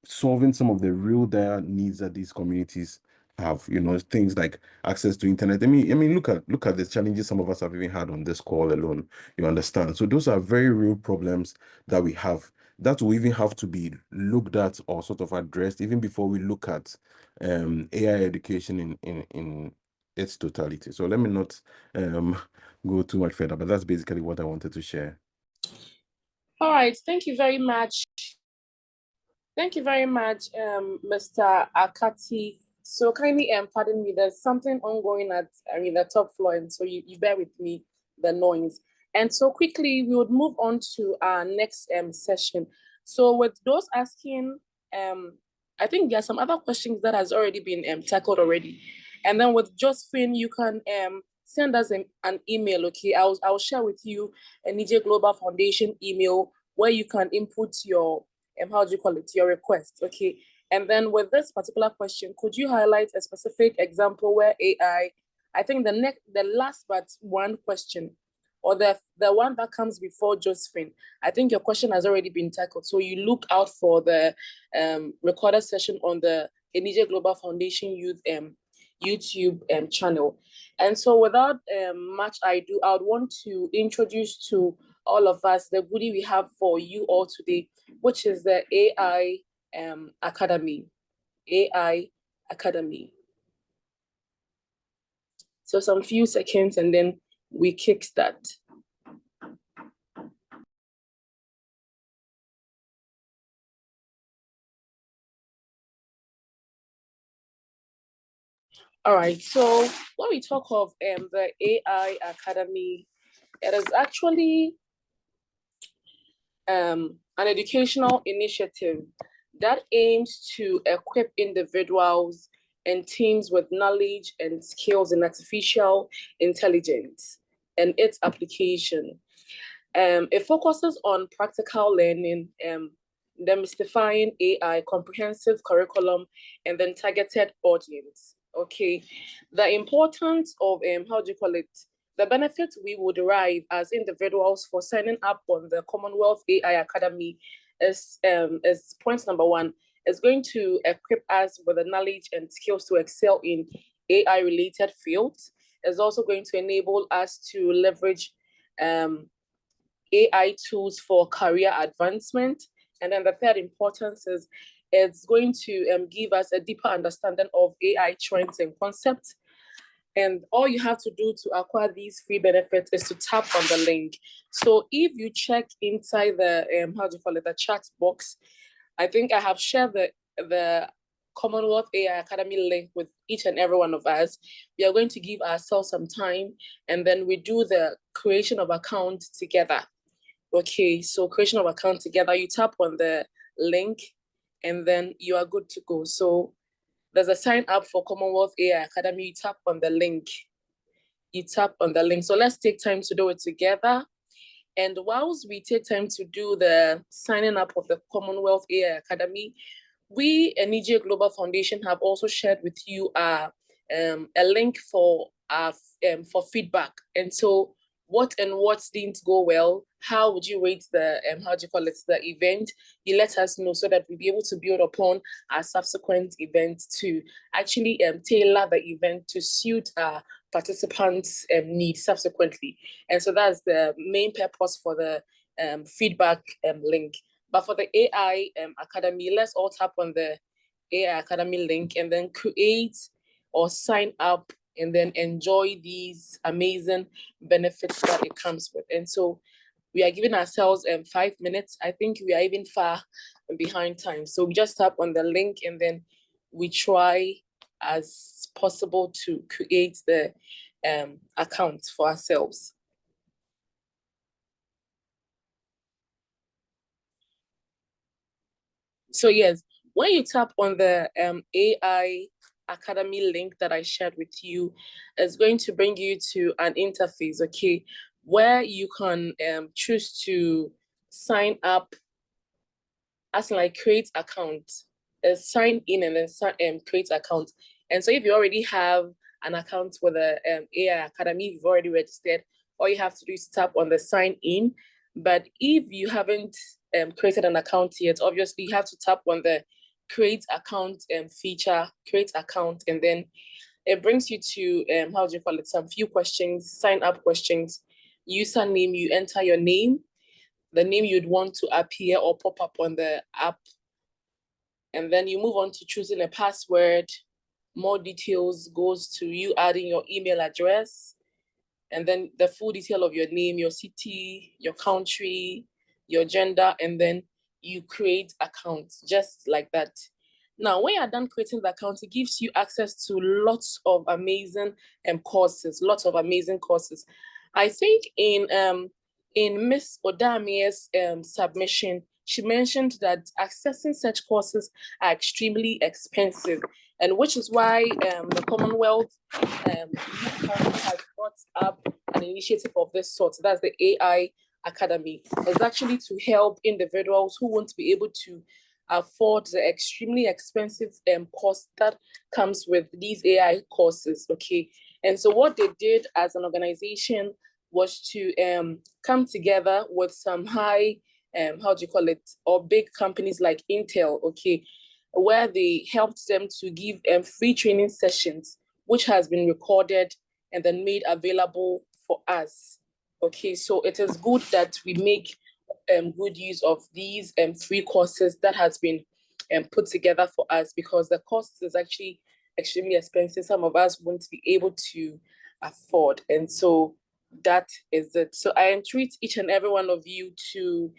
solving some of the real dire needs that these communities have, you know, things like access to internet. I mean, look at the challenges some of us have even had on this call alone. You understand? So those are very real problems that we have that will even have to be looked at or sort of addressed even before we look at AI education in its totality. So let me not go too much further, but that's basically what I wanted to share. All right, thank you very much. Thank you very much, Mr. Akati. So kindly pardon me, there's something ongoing at the top floor, and so you bear with me, the noise. And so quickly, we would move on to our next session. So with those asking, I think there are some other questions that has already been tackled already. And then with Josephine, you can send us an email, okay? I'll share with you Anijie Global Foundation email where you can input your how do you call it, your request, okay? And then with this particular question, could you highlight a specific example where AI, I think the last but one question, or the one that comes before Josephine, I think your question has already been tackled. So you look out for the recorded session on the Anijie Global Foundation Youth YouTube channel. And so without much ado, I would want to introduce to all of us the goodie we have for you all today, which is the AI Academy. AI Academy. So some few seconds and then we kickstart. All right, so when we talk of the AI Academy, it is actually an educational initiative that aims to equip individuals and teams with knowledge and skills in artificial intelligence and its application. It focuses on practical learning, demystifying AI, comprehensive curriculum, and then targeted audience. Okay, the importance of how do you call it? The benefits we would derive as individuals for signing up on the Commonwealth AI Academy is point number one. It's going to equip us with the knowledge and skills to excel in AI-related fields. It's also going to enable us to leverage AI tools for career advancement. And then the third importance is it's going to give us a deeper understanding of AI trends and concepts. And all you have to do to acquire these free benefits is to tap on the link. So if you check inside the, the chat box, I think I have shared the Commonwealth AI Academy link with each and every one of us. We are going to give ourselves some time and then we do the creation of account together. Okay, so creation of account together, you tap on the link and then you are good to go. So there's a sign up for Commonwealth AI Academy, you tap on the link. So let's take time to do it together. And whilst we take time to do the signing up of the Commonwealth AI Academy, we, Anijie Global Foundation, have also shared with you a link for feedback. And so what didn't go well? How would you rate the, the event? You let us know so that we'll be able to build upon our subsequent events to actually tailor the event to suit our participants' needs subsequently. And so that's the main purpose for the feedback link. But for the AI Academy, let's all tap on the AI Academy link and then create or sign up and then enjoy these amazing benefits that it comes with. And so we are giving ourselves 5 minutes. I think we are even far behind time. So we just tap on the link and then we try as possible to create the account for ourselves. So yes, when you tap on the AI Academy link that I shared with you, it's going to bring you to an interface, okay, where you can choose to sign up, as in like create account, sign in and then create account. And so if you already have an account with the AI Academy, you've already registered, all you have to do is tap on the sign in. But if you haven't created an account yet, obviously you have to tap on the create account feature, create account, and then it brings you to some few questions, sign up questions, username, you enter your name, the name you'd want to appear or pop up on the app, and then you move on to choosing a password. More details goes to you adding your email address, and then the full detail of your name, your city, your country, your gender, and then you create accounts just like that. Now, when you're done creating the account, it gives you access to lots of amazing courses, I think in Miss Odamia's submission, she mentioned that accessing such courses are extremely expensive, and which is why the Commonwealth Youth Council has brought up an initiative of this sort. That's the AI Academy. It's actually to help individuals who won't be able to afford the extremely expensive cost that comes with these AI courses, okay? And so what they did as an organization was to come together with some high, or big companies like Intel, okay, where they helped them to give free training sessions, which has been recorded and then made available for us. Okay, so it is good that we make good use of these free courses that has been put together for us, because the cost is actually extremely expensive. Some of us won't be able to afford. And so that is it. So I entreat each and every one of you to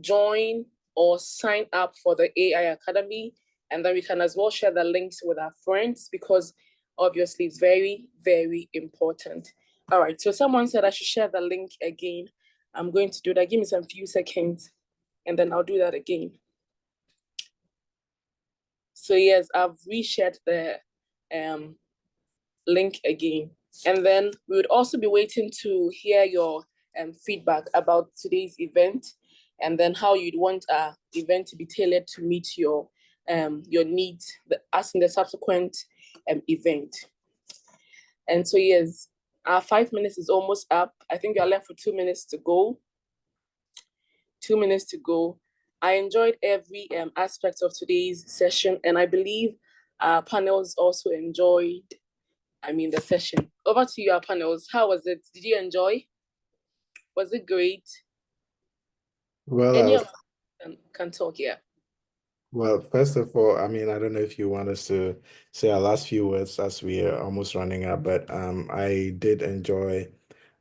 join or sign up for the AI Academy. And then we can as well share the links with our friends, because obviously it's very, very important. All right, so someone said I should share the link again. I'm going to do that. Give me some few seconds and then I'll do that again. So yes, I've reshared the link again. And then we would also be waiting to hear your feedback about today's event, and then how you'd want our event to be tailored to meet your needs as in the subsequent event. And so yes, our 5 minutes is almost up. I think we are left with 2 minutes to go. 2 minutes to go. I enjoyed every aspect of today's session, and I believe our panels also enjoyed, the session. Over to you, our panels. How was it? Did you enjoy? Was it great? Well, Any of them can talk here. Well, first of all, I don't know if you want us to say our last few words as we are almost running out, but I did enjoy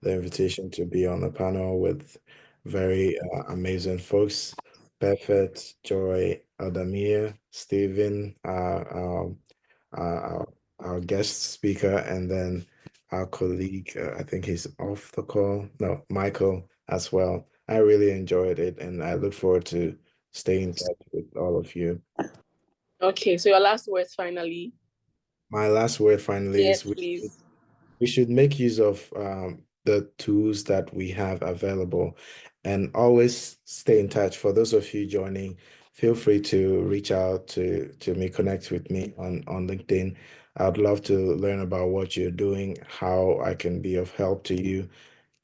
the invitation to be on the panel with very amazing folks. Perfect, Joy, Aldamir, Stephen, our guest speaker, and then our colleague, I think he's off the call. No, Michael as well. I really enjoyed it, and I look forward to staying in touch with all of you. Okay, so your last words finally. My last word finally Yes, is please. we should make use of the tools that we have available and always stay in touch. For those of you joining, feel free to reach out to me, connect with me on LinkedIn. I'd love to learn about what you're doing, how I can be of help to you.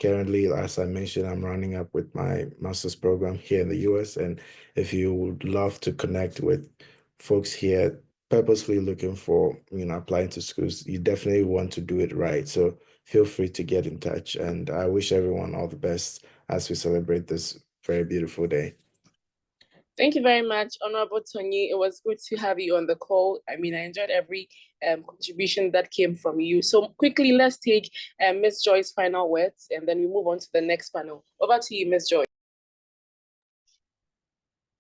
Currently, as I mentioned, I'm running up with my master's program here in the US. And if you would love to connect with folks here purposely looking for, applying to schools, you definitely want to do it right. So feel free to get in touch. And I wish everyone all the best as we celebrate this very beautiful day. Thank you very much, Honorable Tony. It was good to have you on the call. I enjoyed every contribution that came from you. So quickly, let's take Ms. Joy's final words, and then we move on to the next panel. Over to you, Ms. Joy.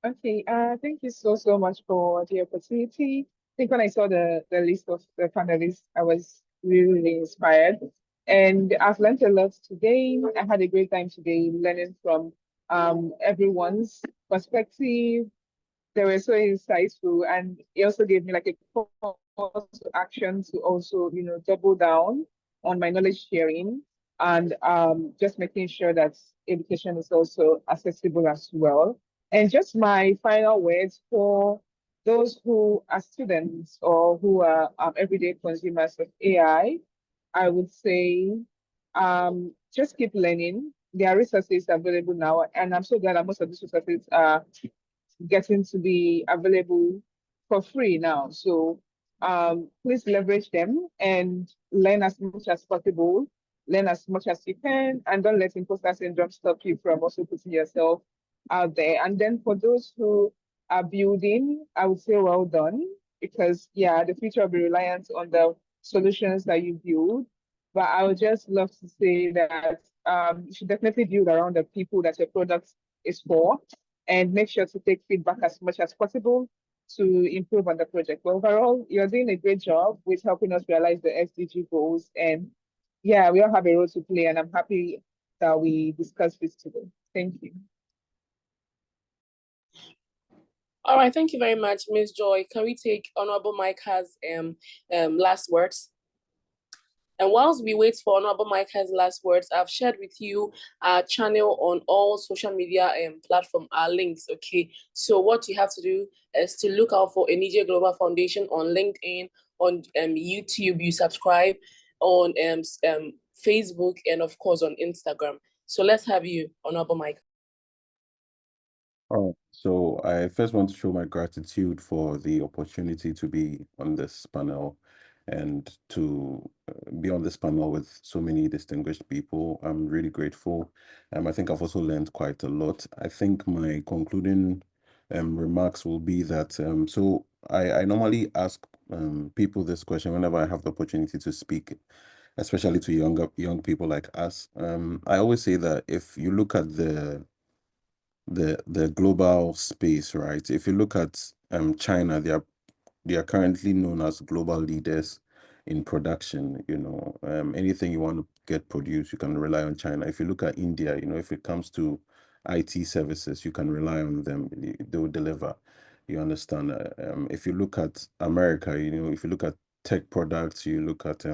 Okay, thank you so much for the opportunity. I think when I saw the list of the panelists, I was really inspired. And I've learned a lot today. I had a great time today learning from everyone's perspective. They were so insightful, and it also gave me like a call to action to also, double down on my knowledge sharing and just making sure that education is also accessible as well. And just my final words for those who are students or who are everyday consumers of AI, I would say just keep learning. There are resources available now, and I'm so glad that most of these resources are getting to be available for free now. So please leverage them and learn as much as possible, learn as much as you can, and don't let imposter syndrome stop you from also putting yourself out there. And then for those who are building, I would say well done, because the future will be reliant on the solutions that you build. But I would just love to say that you should definitely build around the people that your product is for, and make sure to take feedback as much as possible to improve on the project. But overall, you're doing a great job with helping us realize the SDG goals. And we all have a role to play, and I'm happy that we discussed this today. Thank you. All right, thank you very much, Ms. Joy. Can we take Honorable Micah's last words? And whilst we wait for Honorable Micah's last words, I've shared with you our channel on all social media platform, our links, okay? So what you have to do is to look out for Anijie Global Foundation on LinkedIn, on YouTube, you subscribe, on Facebook, and of course on Instagram. So let's have you, Honorable Micah. All right. So I first want to show my gratitude for the opportunity to be on this panel and to be on this panel with so many distinguished people. I'm really grateful. I think I've also learned quite a lot. I think my concluding remarks will be that, so I normally ask people this question whenever I have the opportunity to speak, especially to young people like us. I always say that if you look at the global space, right? If you look at China, they are currently known as global leaders in production. Anything you want to get produced, you can rely on China. If you look at India, if it comes to IT services, you can rely on them. They will deliver. You understand? If you look at America, if you look at tech products, you look at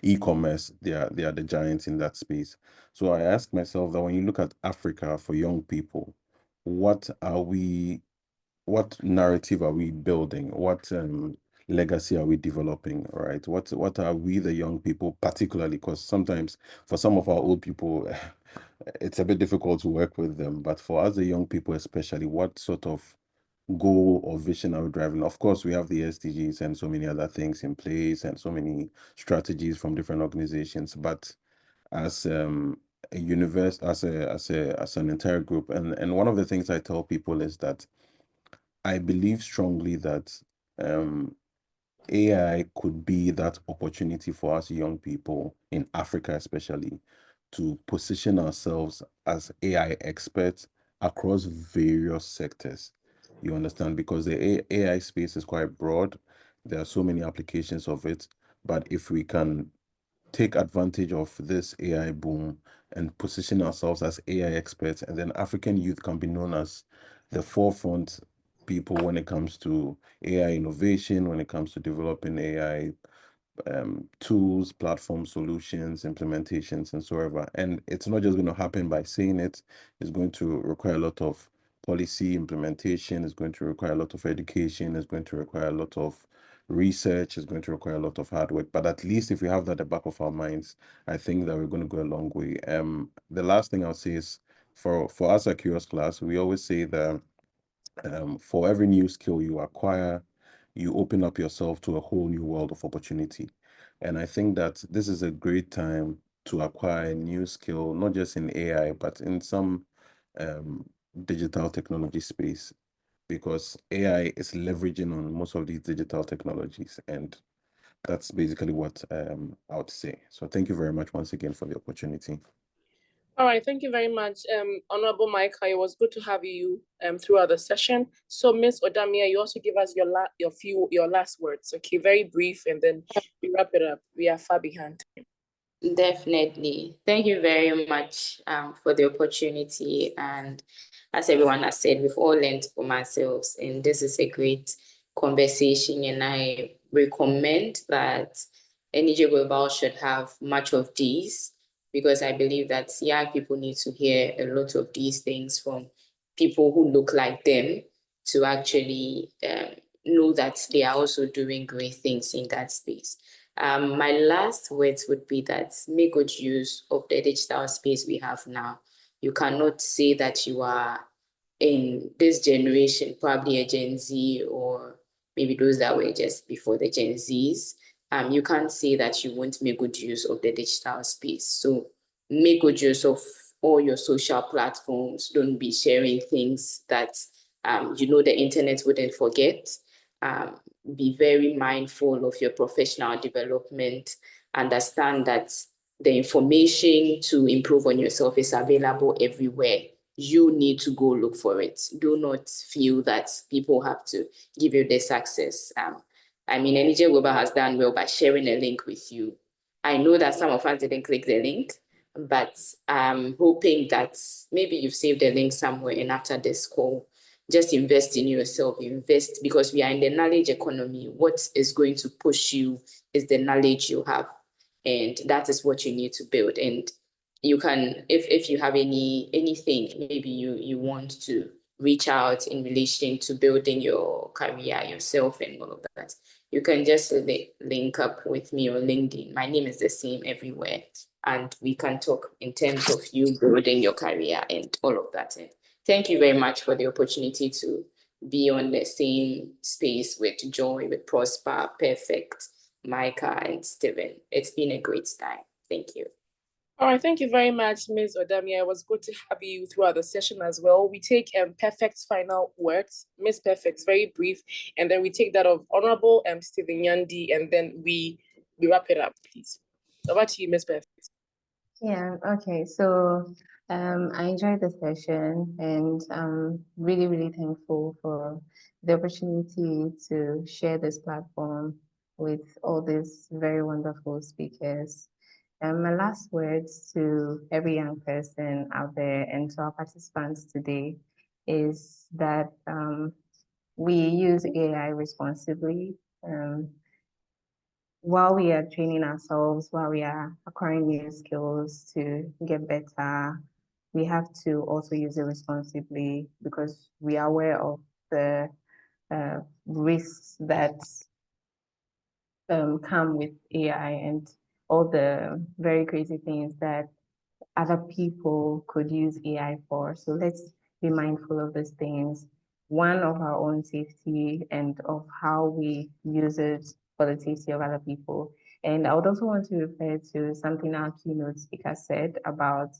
e-commerce, they are the giants in that space. So I ask myself that when you look at Africa for young people, what narrative are we building? What legacy are we developing? Right? What are we, the young people, particularly? Because sometimes for some of our old people, it's a bit difficult to work with them. But for us, the young people especially, what sort of goal or vision are we driving? Of course, we have the SDGs and so many other things in place and so many strategies from different organizations. But as a universe, as an entire group, and one of the things I tell people is that I believe strongly that AI could be that opportunity for us young people in Africa, especially, to position ourselves as AI experts across various sectors. You understand? Because the AI space is quite broad. There are so many applications of it. But if we can take advantage of this AI boom and position ourselves as AI experts, and then African youth can be known as the forefront people when it comes to AI innovation, when it comes to developing AI tools, platform solutions, implementations, and so ever. And it's not just going to happen by saying it. It's going to require a lot of policy implementation. It's going to require a lot of education. It's going to require a lot of research. It's going to require a lot of hard work. But at least if we have that at the back of our minds, I think that we're going to go a long way. The last thing I'll say is for us at Curious Class, we always say that for every new skill you acquire, you open up yourself to a whole new world of opportunity. And I think that this is a great time to acquire a new skill, not just in AI, but in some digital technology space, because AI is leveraging on most of these digital technologies. And that's basically what I would say. So thank you very much once again for the opportunity. All right, thank you very much, Honorable Micah. It was good to have you throughout the session. So, Ms. Odamia, you also give us your last words. Okay, very brief, and then we wrap it up. We are far behind. Definitely. Thank you very much for the opportunity. And as everyone has said, we've all learned from ourselves, and this is a great conversation. And I recommend that Anijie Global should have much of these, because I believe that young people need to hear a lot of these things from people who look like them, to actually know that they are also doing great things in that space. My last words would be that make good use of the digital space we have now. You cannot say that you are in this generation, probably a Gen Z, or maybe those that were just before the Gen Zs. You can't say that you won't make good use of the digital space. So make good use of all your social platforms. Don't be sharing things that the internet wouldn't forget. Be very mindful of your professional development. Understand that the information to improve on yourself is available everywhere. You need to go look for it. Do not feel that people have to give you this access. Anijie Global has done well by sharing a link with you. I know that some of us didn't click the link, but I'm hoping that maybe you've saved the link somewhere, and after this call, just invest in yourself, because we are in the knowledge economy. What is going to push you is the knowledge you have, and that is what you need to build. And you can, if you have anything, maybe you want to reach out in relation to building your career yourself and all of that, you can just link up with me on LinkedIn. My name is the same everywhere, and we can talk in terms of you building your career and all of that. And thank you very much for the opportunity to be on the same space with Joy, with Prosper, Perfect, Micah, and Steven. It's been a great time. Thank you. All right, thank you very much, Ms. Odamia. It was good to have you throughout the session as well. We take Perfect's final words, Ms. Perfect's very brief, and then we take that of Honorable Stephen Yandi, and then we wrap it up, please. Over to you, Ms. Perfect. Yeah, okay. So I enjoyed the session, and I'm really, really thankful for the opportunity to share this platform with all these very wonderful speakers. My last words to every young person out there and to our participants today is that we use AI responsibly. While we are training ourselves, while we are acquiring new skills to get better, we have to also use it responsibly because we are aware of the risks that come with AI and all the very crazy things that other people could use AI for. So let's be mindful of these things. One, of our own safety and of how we use it for the safety of other people. And I would also want to refer to something our keynote speaker said about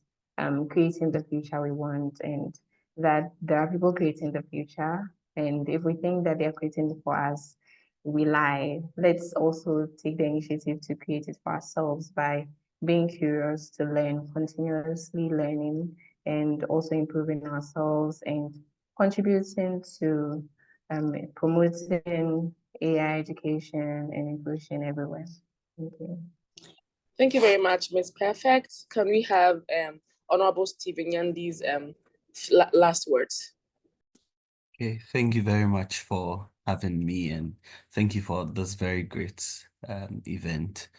creating the future we want, and that there are people creating the future. And if we think that they're creating it for us, we lie. Let's also take the initiative to create it for ourselves by being curious to learn, continuously learning, and also improving ourselves and contributing to promoting AI education and inclusion everywhere. Thank you. Thank you very much, Ms. Perfect. Can we have Honorable Stephen Yandi's last words? Okay, thank you very much for having me, and thank you for this very great event.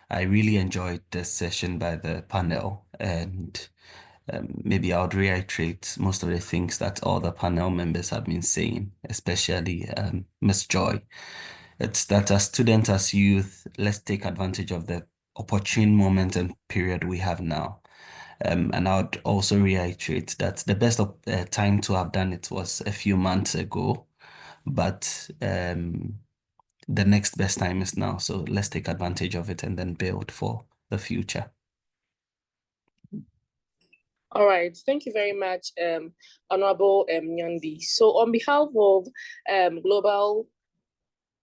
I really enjoyed this session by the panel, and maybe I would reiterate most of the things that all the panel members have been saying, especially Ms. Joy. It's that as students, as youth, let's take advantage of the opportune moment and period we have now. And I would also reiterate that the best time to have done it was a few months ago, but the next best time is now. So let's take advantage of it and then build for the future. All right, thank you very much, Honorable Nyandi. So on behalf of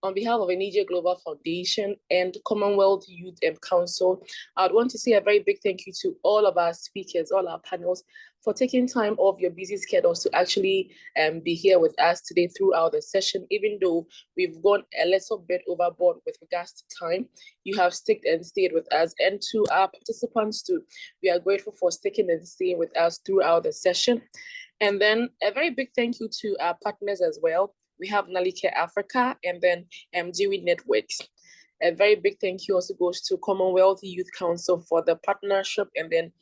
Anijie Global Foundation and Commonwealth Youth Council, I'd want to say a very big thank you to all of our speakers, all our panels, for taking time off your busy schedules to actually be here with us today throughout the session. Even though we've gone a little bit overboard with regards to time, you have stuck and stayed with us. And to our participants too, we are grateful for sticking and staying with us throughout the session. And then a very big thank you to our partners as well. We have Nalike Africa and then Dewey Networks. A very big thank you also goes to Commonwealth Youth Council for the partnership and then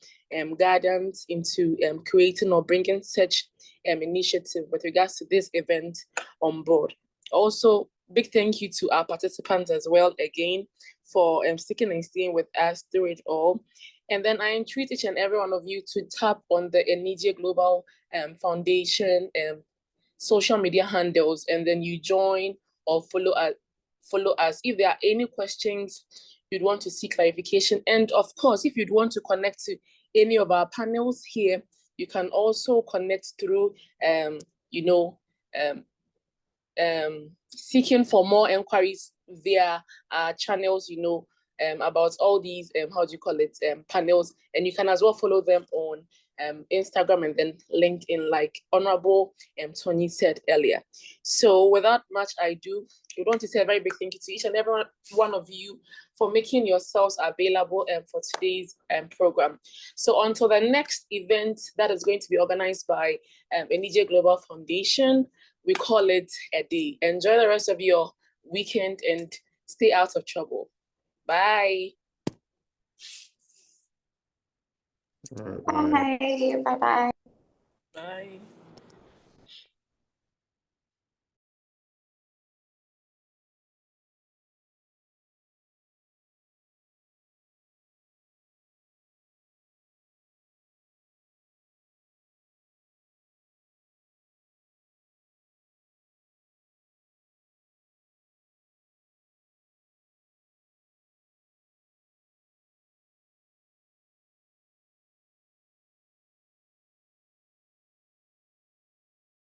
guidance into creating or bringing such initiative with regards to this event on board. Also, big thank you to our participants as well, again, for sticking and staying with us through it all. And then I entreat each and every one of you to tap on the Anijie Global Foundation social media handles, and then you join or follow us. If there are any questions you'd want to seek clarification, and of course, if you'd want to connect to any of our panels here, you can also connect through, seeking for more inquiries via our channels, about all these, panels, and you can as well follow them on Instagram and then LinkedIn, like Honorable Tony said earlier. So without much ado, we want to say a very big thank you to each and every one of you for making yourselves available for today's program. So until the next event that is going to be organized by Anijie Global Foundation, we call it a day. Enjoy the rest of your weekend and stay out of trouble. Bye. All right, bye. Bye. Bye-bye. Bye.